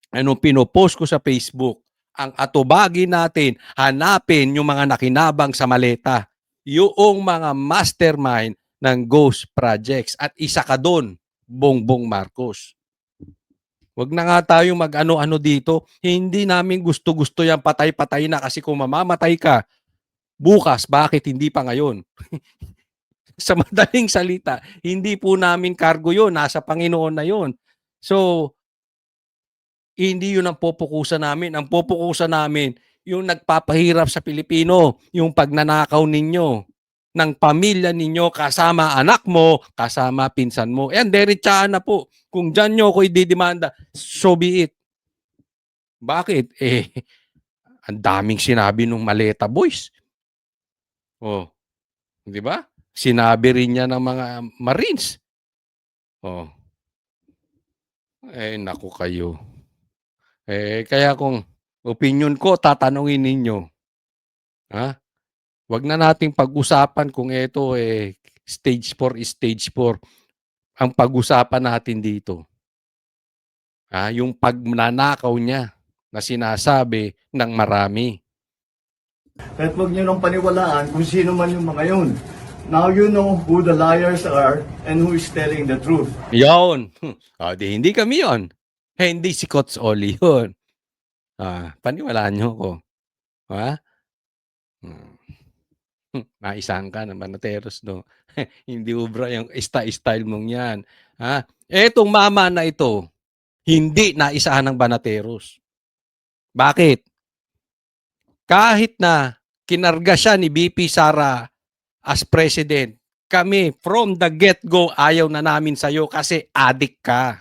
Ano pinopost ko sa Facebook? Ang atubagin natin, hanapin yung mga nakinabang sa maleta. Yung mga mastermind ng Ghost Projects. At isa ka doon, Bongbong Marcos. Wag na nga tayo mag-ano-ano dito. Hindi namin gusto-gusto yan patay-patay na kasi kung mamamatay ka, bukas, bakit hindi pa ngayon? Sa madaling salita, hindi po namin cargo yun. Nasa Panginoon na yun. So, hindi yun ang pupukusan namin. Ang pupukusan namin, yung nagpapahirap sa Pilipino, yung pagnanakaw ninyo ng pamilya ninyo, kasama anak mo, kasama pinsan mo. Yan, derechaan na po. Kung dyan nyo ako ididemanda, so be it. Bakit? Ang daming sinabi nung Maleta Boys. Di ba? Sinabi rin niya ng mga Marines. Naku kayo. Kaya kung opinion ko, tatanungin ninyo. Wag na nating pag-usapan kung ito stage 4 is stage 4. Ang pag-usapan natin dito. Yung pagnanakaw niya na sinasabi ng marami. Kahit huwag nyo nang paniwalaan kung sino man yung mga yun. Now you know who the liars are and who is telling the truth. Yun. Hindi kami yun. Hindi si Coach Oli yun. Paniwalaan nyo ko. Maisahan ka ng Banateros, no? Hindi ubra yung style mong yan. Etong mama na ito, hindi naisahan ng Banateros. Bakit? Kahit na kinarga siya ni BP Sara as president, kami from the get-go ayaw na namin sa'yo kasi adik ka.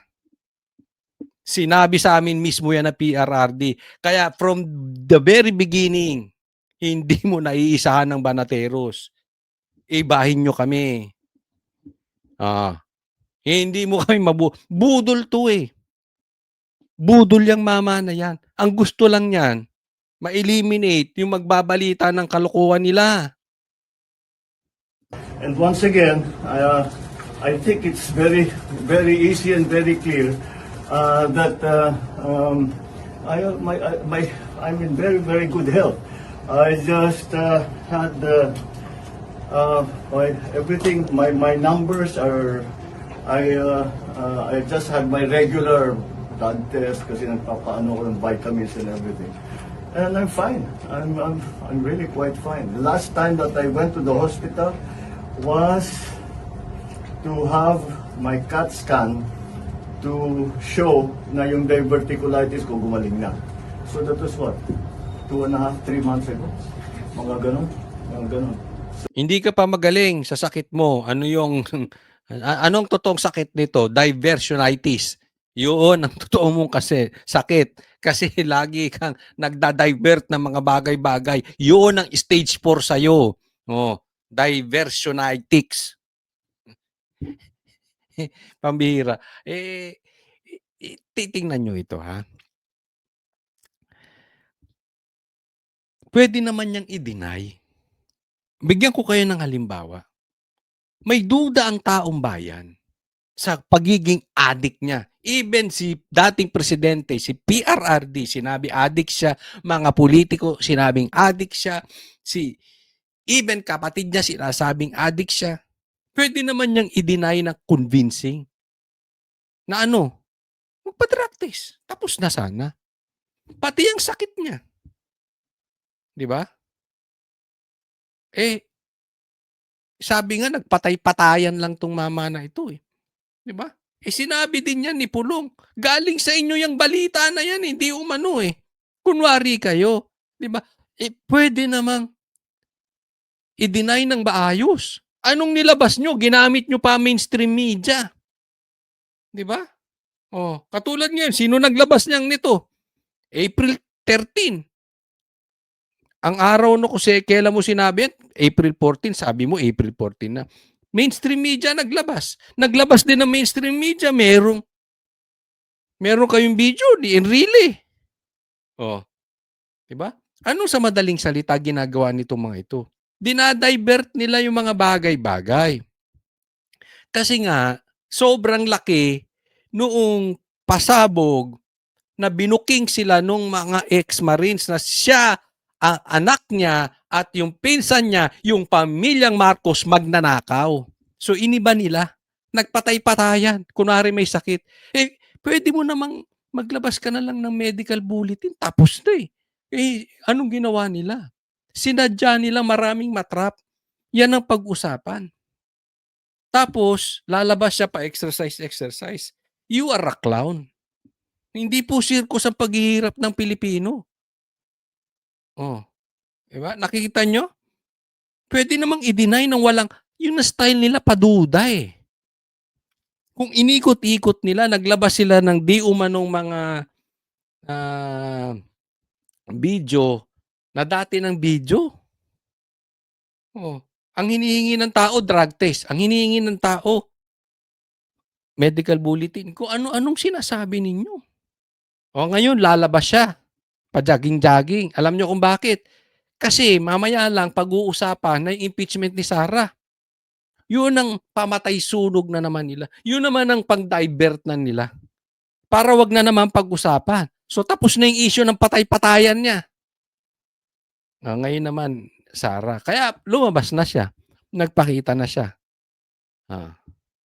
Sinabi sa amin mismo yan na PRRD. Kaya from the very beginning, hindi mo naiisahan ng Banateros. Ibahin nyo kami. Hindi mo kami budol to Budol yung mama na yan. Ang gusto lang yan, ma-eliminate yung magbabalita ng kalokohan nila. And once again, I think it's very, very easy and very clear that I'm in very, very good health. I just had everything. My numbers are. I just had my regular blood test kasi nagpapaano ko ng vitamins and everything. And I'm fine. I'm really quite fine. The last time that I went to the hospital was to have my CAT scan to show na yung diverticulitis ko gumaling na. So that was what? 2.5, 3 months ago. Mga ganun. Hindi ka pa magaling sa sakit mo. Ano yung anong totoong sakit nito? Diversionitis. Yun ang totoo mong kasi sakit. Kasi lagi kang nagda-divert ng mga bagay-bagay. Yun ang stage 4 sa'yo. Oh, diversionitics. Pambihira. Titingnan nyo ito, ha? Pwede naman niyang i-deny. Bigyan ko kayo ng halimbawa. May duda ang taong bayan sa pagiging addict niya. Even si dating presidente, si PRRD, sinabi addict siya. Mga politiko, sinabing addict siya. Even kapatid niya, sinasabing addict siya. Pwede naman niyang i-deny na convincing. Na ano? Magpa-drug test. Tapos na sana. Pati ang sakit niya. Di ba? Sabi nga, nagpatay-patayan lang tong mama na ito eh. Di ba? Sinabi din yan ni Pulong. Galing sa inyo yung balita na yan, hindi umano eh. Kunwari kayo. Di ba? Pwede namang i-deny ng maayos. Anong nilabas nyo? Ginamit nyo pa mainstream media. Di ba? Oh, katulad ngayon, sino naglabas niyang nito? April 13. Ang araw no kasi kailan mo sinabi yan? April 14, sabi mo April 14 na. Mainstream media naglabas. Naglabas din ng mainstream media. Meron kayong video, di really. Oh. 'Di ba? Ano sa madaling salita ginagawa nitong mga ito? Dinadivert nila yung mga bagay-bagay. Kasi nga, sobrang laki noong pasabog na binuking sila nung mga ex-marines na siya, ang anak niya at yung pinsan niya, yung pamilyang Marcos magnanakaw. So iniba nila. Nagpatay-patayan. Kunwari may sakit. Pwede mo namang maglabas ka na lang ng medical bulletin. Tapos na eh. Anong ginawa nila? Sinadya nila maraming matrap. Yan ang pag-usapan. Tapos, lalabas siya pa exercise. You are a clown. Hindi po circus ang paghihirap ng Pilipino. Oh. Diba? Nakikita nyo? Pwede namang i-deny ng walang, yun na style nila paduda eh. Kung inikot-ikot nila, naglabas sila ng di umanong mga video na dati ng video. Oh. Ang hinihingi ng tao, drug test. Ang hinihingi ng tao, medical bulletin. Kung ano-anong sinasabi ninyo. O ngayon, lalabas siya. Pa-jogging-jogging. Alam nyo kung bakit? Kasi mamaya lang pag-uusapan na yung impeachment ni Sara. Yun ang pamatay sunog na naman nila. Yun naman ang pang-divert na nila. Para wag na naman pag-usapan. So tapos na yung issue ng patay-patayan niya. Ngayon naman, Sara. Kaya lumabas na siya. Nagpakita na siya.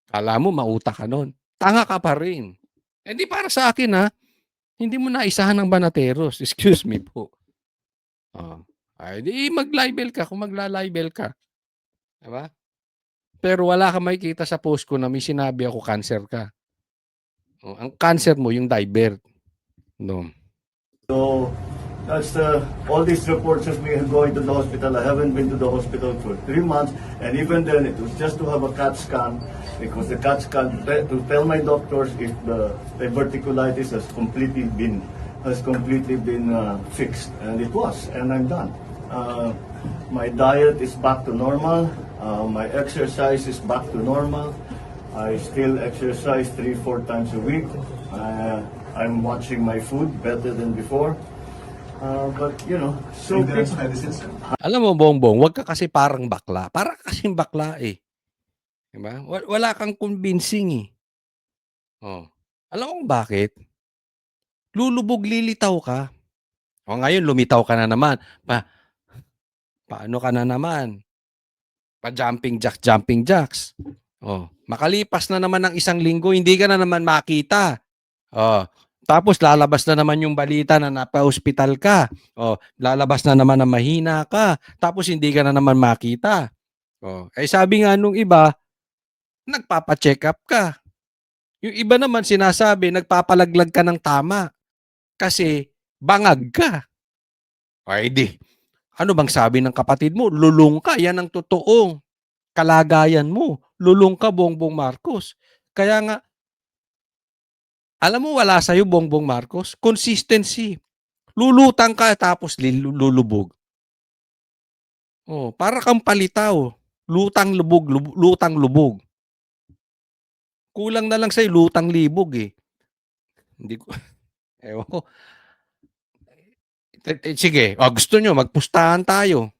Kala mo mautak ka nun. Tanga ka pa rin. Hindi para sa akin ha. Hindi mo naisahan ng banateros. Excuse me po. Ay, di mag-libel ka kung magla-libel ka. Diba? Pero wala ka makikita sa post ko na may sinabi ako cancer ka. Ang cancer mo, yung divert. No. So, that's all these reports of me going to the hospital. I haven't been to the hospital for 3 months, and even then, it was just to have a CAT scan, because the CAT scan to tell my doctors if the diverticulitis has completely been fixed, and it was, and I'm done. My diet is back to normal. My exercise is back to normal. I still exercise 3-4 times a week. I'm watching my food better than before. But, you know, so... Alam mo, Bongbong, wag ka kasi parang bakla. Para kasing bakla eh. Diba? Wala kang convincing eh. Alam mo kung bakit? Lulubog lilitaw ka. Ngayon, lumitaw ka na naman. Paano ka na naman? Pa-jumping jacks. Makalipas na naman ng 1 linggo, hindi ka na naman makita. Tapos lalabas na naman yung balita na napa-ospital ka. O, lalabas na naman na mahina ka. Tapos hindi ka na naman makita. O, eh sabi nga nung iba, nagpapa-check up ka. Yung iba naman sinasabi, nagpapalaglag ka ng tama. Kasi bangag ka. Ay di, ano bang sabi ng kapatid mo? Lulong ka. Yan ang totoong kalagayan mo. Lulong ka, Bongbong Marcos. Kaya nga, alam mo wala sa'yo, Bongbong Marcos? Consistency. Lulutang ka tapos lulubog. Oh, para kang palitaw. Lutang lubog, lutang lubog. Kulang na lang sa'yo, lutang libog eh. Hindi ko, ewan ko. Sige, gusto nyo, magpustahan tayo.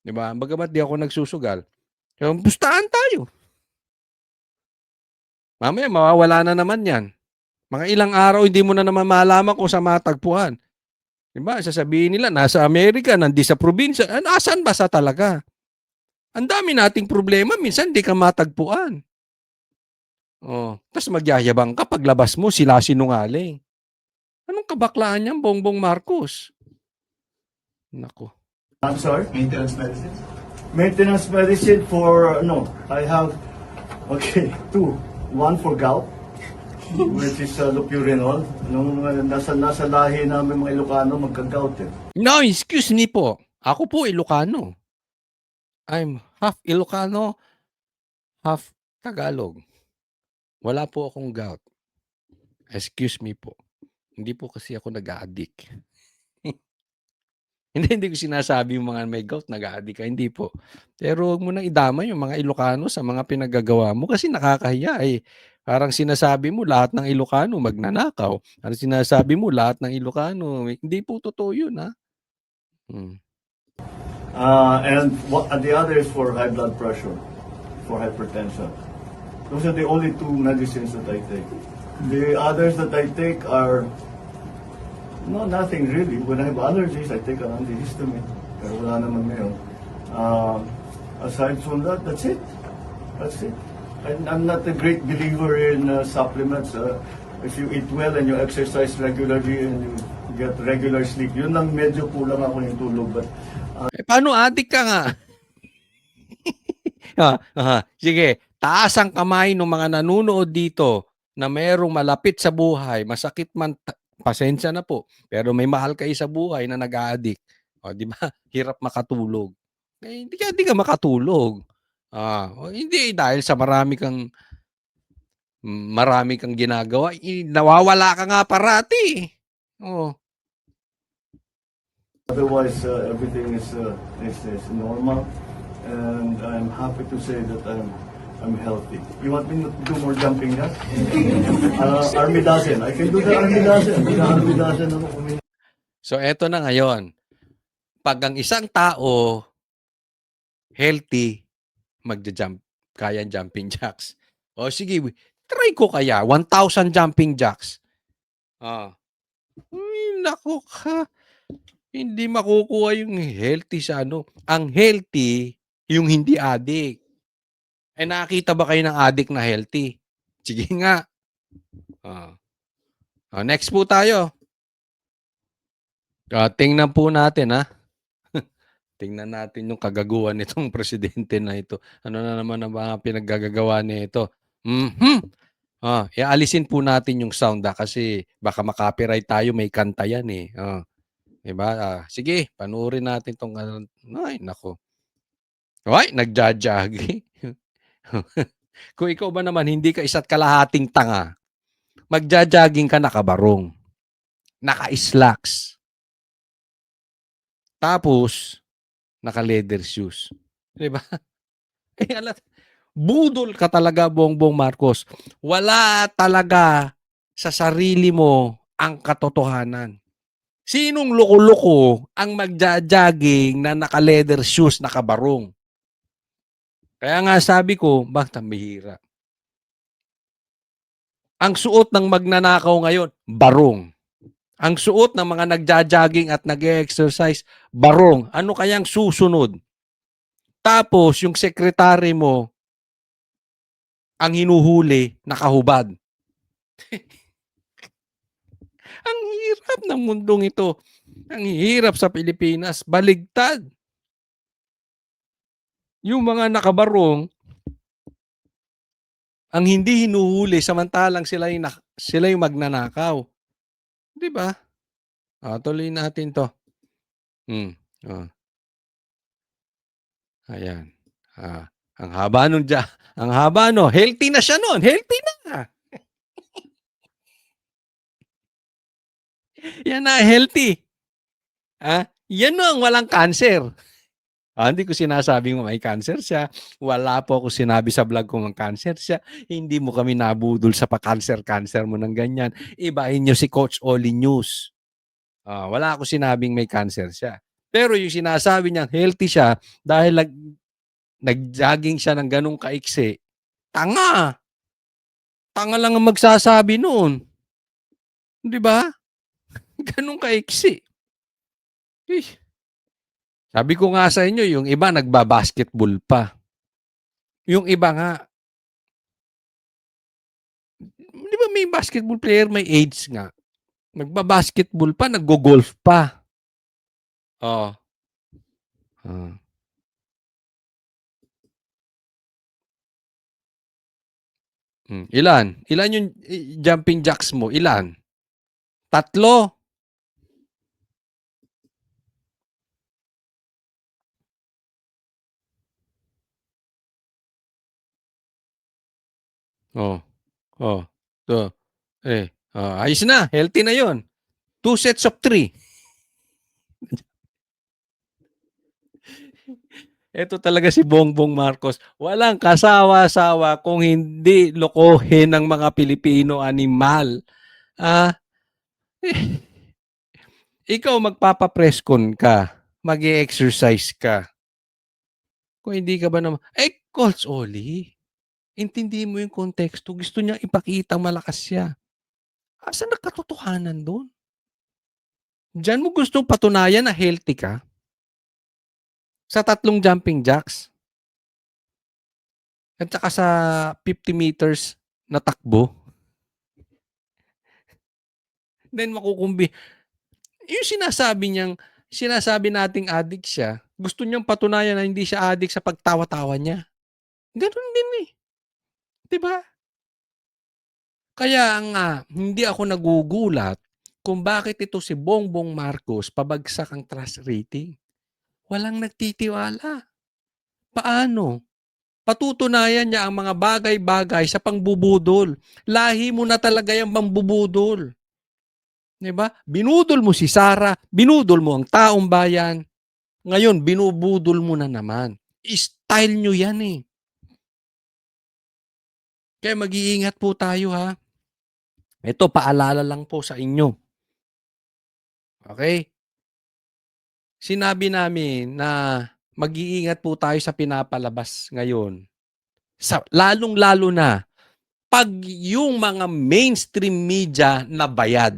Diba? Bagamat di ako nagsusugal. So, pustahan tayo. Mamaya, mawawala na naman yan. Mga ilang araw, hindi mo na naman malaman kung sa matagpuan. Diba? Sasabihin nila, nasa Amerika, nandi sa probinsya. Asan ba sa talaga? Ang dami nating problema, minsan di ka matagpuan. Oh, tapos magyayabang ka, paglabas mo, sila sinungaling. Anong kabaklaan yan, Bongbong Marcos? Nako. I'm sorry? Maintenance medicine? Maintenance medicine for, no, I have, okay, two. One for gout, which is lopurinol. Nung nasa lahi namin mga Ilocano, magka-gout eh. No, excuse me po. Ako po Ilocano. I'm half Ilocano, half Tagalog. Wala po akong gout. Excuse me po. Hindi po kasi ako nag-a-addict. Hindi ko sinasabi yung mga may gout, nag-a-addict ka. Hindi po. Pero huwag mo nang idama yung mga Ilocano sa mga pinagagawa mo kasi nakakahiya eh. Parang sinasabi mo lahat ng Ilocano magnanakaw. Parang sinasabi mo lahat ng Ilocano. Hindi po totoo yun, ha? And the other is for high blood pressure, for hypertension. Those are the only two medicines that I take. The others that I take are no, nothing really. When I have allergies, I take an antihistamine. Pero wala naman ngayon. Aside from that, that's it. That's it. I'm not a great believer in supplements. If you eat well and you exercise regularly and you get regular sleep, yun lang medyo kulang ako yung tulog. But paano addict ka nga? Sige, taas ang kamay ng mga nanunood dito na mayroong malapit sa buhay, masakit man, pasensya na po, pero may mahal kayo sa buhay na nag-a-addict. Di ba? Hirap makatulog. Eh, hindi ka makatulog. Hindi dahil sa marami kang ginagawa, nawawala ka nga parati. otherwise, everything is normal, and I'm happy to say that I'm healthy. You want me to do more jumping jacks? Army dozen. I can do the army dozen. Army dozen. So eto na ngayon. Pag ang isang tao healthy, magja-jump, kaya jumping jacks. O sige, try ko kaya 1,000 jumping jacks. Nako ka. Hindi makukuha yung healthy sa ano. Ang healthy, yung hindi addict. Eh nakita ba kayo ng addict na healthy? Sige nga. Next po tayo. Tingnan po natin ha. Tingnan natin yung kagaguhan nitong presidente na ito. Ano na naman ang mga pinaggagawa nito. Ialisin po natin yung sound kasi baka makopyright tayo, may kanta yan eh. Diba? Sige, panuorin natin tong ay, nako. Ay, nagja-jogging. Kung ikaw ba naman hindi ka isa't kalahating tanga, magja-jogging ka nakabarong, naka-slacks. Tapos naka-leather shoes. Diba? Budol ka talaga, Bongbong Marcos. Wala talaga sa sarili mo ang katotohanan. Sinong loko-loko ang magja-jogging na naka-leather shoes, nakabarong? Kaya nga sabi ko, bakit ang bihira? Ang suot ng magnanakaw ngayon, barong. Ang suot ng mga nagja-jogging at nag-exercise, barong. Ano kayang susunod? Tapos, yung sekretary mo, ang hinuhuli, nakahubad. Ang hirap ng mundong ito. Ang hirap sa Pilipinas. Baligtad. Yung mga nakabarong, ang hindi hinuhuli samantalang sila yung magnanakaw. 'Di ba? Tuloy natin 'to. Oh. Ayan. Ang haba ang haba no, healthy na siya noon, healthy na. Yan na, healthy. Yan no ang walang cancer. Hindi ko sinasabing may cancer siya. Wala po ako sinabi sa vlog ko may cancer siya. Hindi mo kami nabudol sa pa-cancer mo ng ganyan. Ibahin nyo si Coach Oli News. Wala ako sinabing may cancer siya. Pero yung sinasabi niya healthy siya dahil nag-jogging siya ng ganung kaiksi. Tanga! Tanga lang ang magsasabi noon. Di ba? Ganung kaiksi. Sabi ko nga sa inyo, yung iba nagbabasketball pa. Yung iba nga, di ba may basketball player, may age nga. Nagbabasketball pa, naggo-golf pa. Ilan? Ilan yung jumping jacks mo? Ilan? 3? Ayos na. Healthy na yon. 2 sets of 3. Ito talaga si Bongbong Marcos. Walang kasawa-sawa kung hindi lokohin ng mga Pilipino animal. Ikaw magpapa-presscon ka. Mag-e-exercise ka. Kung hindi ka ba naman, Coach Oli, intindi mo yung konteksto. Gusto niya ipakita malakas siya. Asan ang katotohanan doon? Diyan mo gustong patunayan na healthy ka? Sa 3 jumping jacks? At saka sa 50 meters na takbo? Then yung sinasabi nating addict siya, gusto niyang patunayan na hindi siya addict sa pagtawa-tawa niya. Ganun din eh. 'Di ba? Kaya nga, hindi ako nagugulat kung bakit ito si Bongbong Marcos pabagsak ang trust rating. Walang nagtitiwala. Paano? Patutunayan niya ang mga bagay-bagay sa pangbubudol. Lahi mo na talaga yung pambubudol. 'Di ba? Binudol mo si Sara, binudol mo ang taong bayan. Ngayon, binubudol mo na naman. Style nyo yan eh. Kaya mag-iingat po tayo ha. Ito, paalala lang po sa inyo. Okay? Sinabi namin na mag-iingat po tayo sa pinapalabas ngayon. Lalong-lalo na pag yung mga mainstream media na bayad.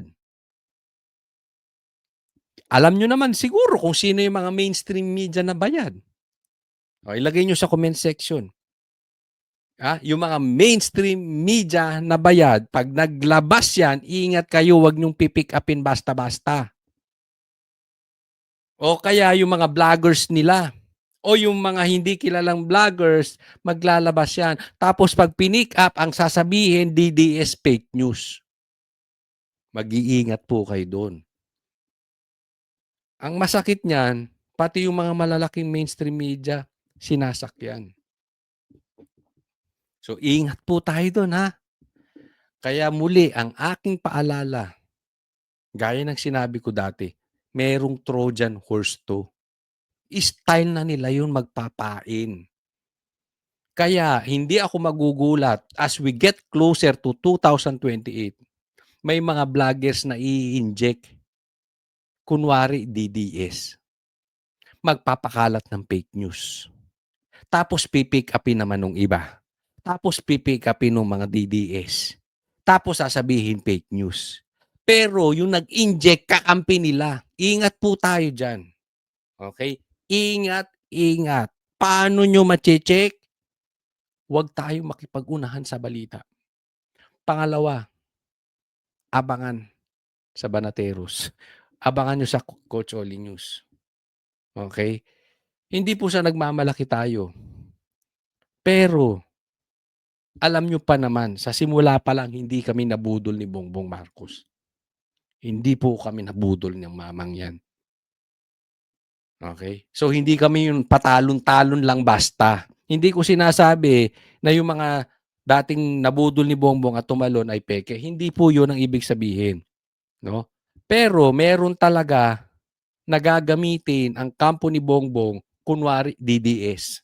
Alam nyo naman siguro kung sino yung mga mainstream media na bayad. Ilagay nyo sa comment section. Yung mga mainstream media na bayad, pag naglabas yan, ingat kayo, wag nyong pipick upin basta-basta. O kaya yung mga vloggers nila, o yung mga hindi kilalang vloggers, maglalabas yan. Tapos pag pinick up, ang sasabihin, DDS fake news. Mag-iingat po kayo doon. Ang masakit niyan, pati yung mga malalaking mainstream media, sinasakyan. So, ingat po tayo doon ha. Kaya muli, ang aking paalala, gaya ng sinabi ko dati, merong Trojan horse to. Style na nila yun magpapain. Kaya, hindi ako magugulat as we get closer to 2028, may mga vloggers na i-inject. Kunwari, DDS. Magpapakalat ng fake news. Tapos pipick upin naman ng iba. Tapos pipick upin ng mga DDS. Tapos sasabihin fake news. Pero yung nag-inject, kakampi nila. Ingat po tayo dyan. Okay? Ingat, ingat. Paano nyo mache-check? Huwag tayo makipag-unahan sa balita. Pangalawa, abangan. sa Banateros. Abangan nyo sa Coach Oli News. Okay? Hindi po sa nagmamalaki tayo. Pero, alam nyo pa naman, sa simula pa lang, hindi kami nabudol ni Bongbong Marcos. Hindi po kami nabudol ng mamang yan. Okay? So, hindi kami yung patalon-talon lang basta. Hindi ko sinasabi na yung mga dating nabudol ni Bongbong at tumalon ay peke. Hindi po yun ang ibig sabihin. No? Pero, meron talaga nagagamitin ang kampo ni Bongbong, kunwari DDS.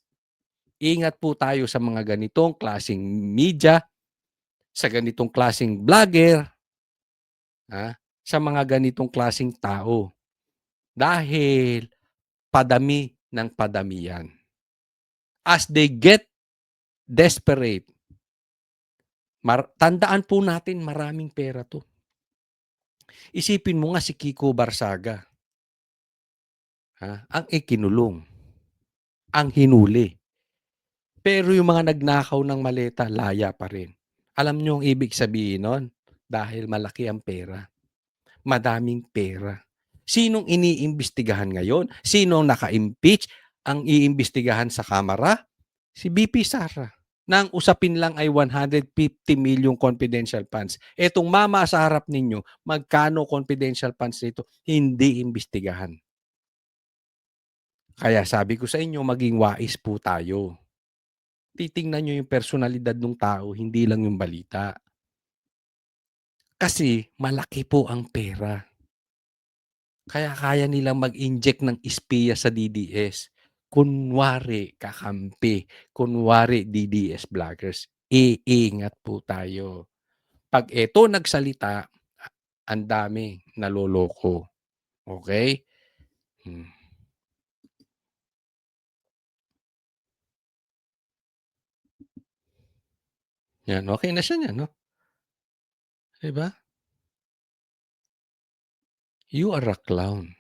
Ingat po tayo sa mga ganitong klaseng media, sa ganitong klaseng vlogger, sa mga ganitong klaseng tao. Dahil padami ng padami yan. As they get desperate, tandaan po natin maraming pera to. Isipin mo nga si Kiko Barsaga. Ang ikinulong. Ang hinuli. Pero yung mga nagnakaw ng maleta, laya pa rin. Alam nyo ang ibig sabihin nun? Dahil malaki ang pera. Madaming pera. Sinong iniimbestigahan ngayon? Sinong naka-impeach? Ang iimbestigahan sa Kamara? Si BP Sara. Na ang usapin lang ay 150 million confidential funds. Etong mama sa harap ninyo, magkano confidential funds nito? Hindi imbestigahan. Kaya sabi ko sa inyo, maging wais po tayo. Titingnan nyo yung personalidad ng tao, hindi lang yung balita. Kasi malaki po ang pera. Kaya kaya nilang mag-inject ng espiya sa DDS. Kunwari kakampi, kunwari DDS vloggers. Iingat po tayo. Pag ito nagsalita, ang dami naloloko. Okay? Yan, okay na siya niyan, no? Diba? You are a clown.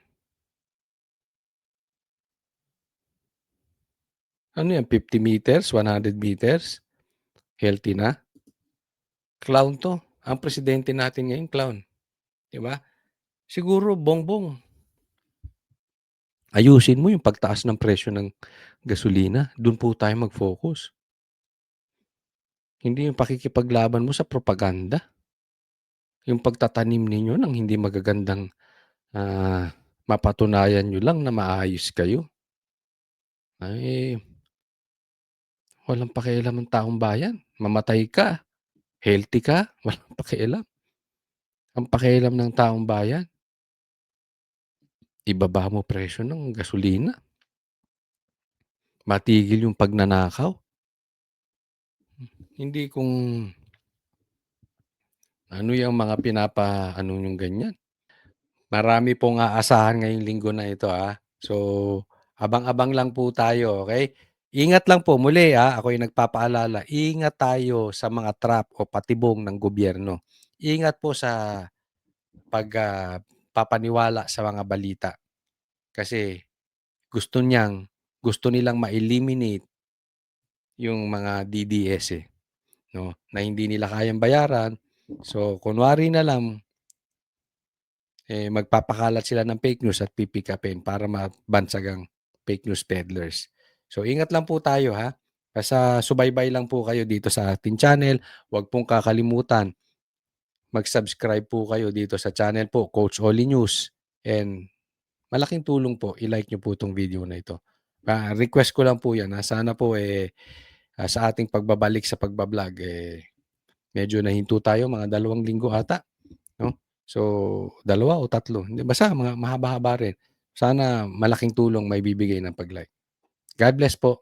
Ano yan, 50 meters, 100 meters? Healthy na? Clown to. Ang presidente natin ngayon, clown. Diba? Siguro, Bongbong, ayusin mo yung pagtaas ng presyo ng gasolina. Doon po tayo mag-focus. Hindi yung pakikipaglaban mo sa propaganda. Yung pagtatanim ninyo ng hindi magagandang mapatunayan nyo lang na maayos kayo. Ay, walang pakialam ang taong bayan. Mamatay ka, healthy ka, walang pakialam. Ang pakialam ng taong bayan, ibaba mo presyo ng gasolina. Matigil yung pagnanakaw. Hindi kung ano yung mga ano yung ganyan. Marami pong aasahan ngayong linggo na ito. So, abang-abang lang po tayo, okay? Ingat lang po muli, ako yung nagpapaalala. Ingat tayo sa mga trap o patibong ng gobyerno. Ingat po sa pagpapaniwala sa mga balita. Kasi gusto nilang ma-eliminate yung mga DDS no, na hindi nila kayang bayaran. So, kunwari na lang, magpapakalat sila ng fake news at pipikapin para mabansagang fake news peddlers. So, ingat lang po tayo Basta subaybay lang po kayo dito sa ating channel. Huwag pong kakalimutan, mag-subscribe po kayo dito sa channel po, Coach Oli News. And malaking tulong po, i-like nyo po itong video na ito. Request ko lang po yan. Sana po sa ating pagbabalik sa pagbablog, medyo nahinto tayo, mga 2 linggo ata. No? So, 2 o 3. Basta mga mahaba-haba rin. Sana malaking tulong may bibigay ng pag-like. God bless po.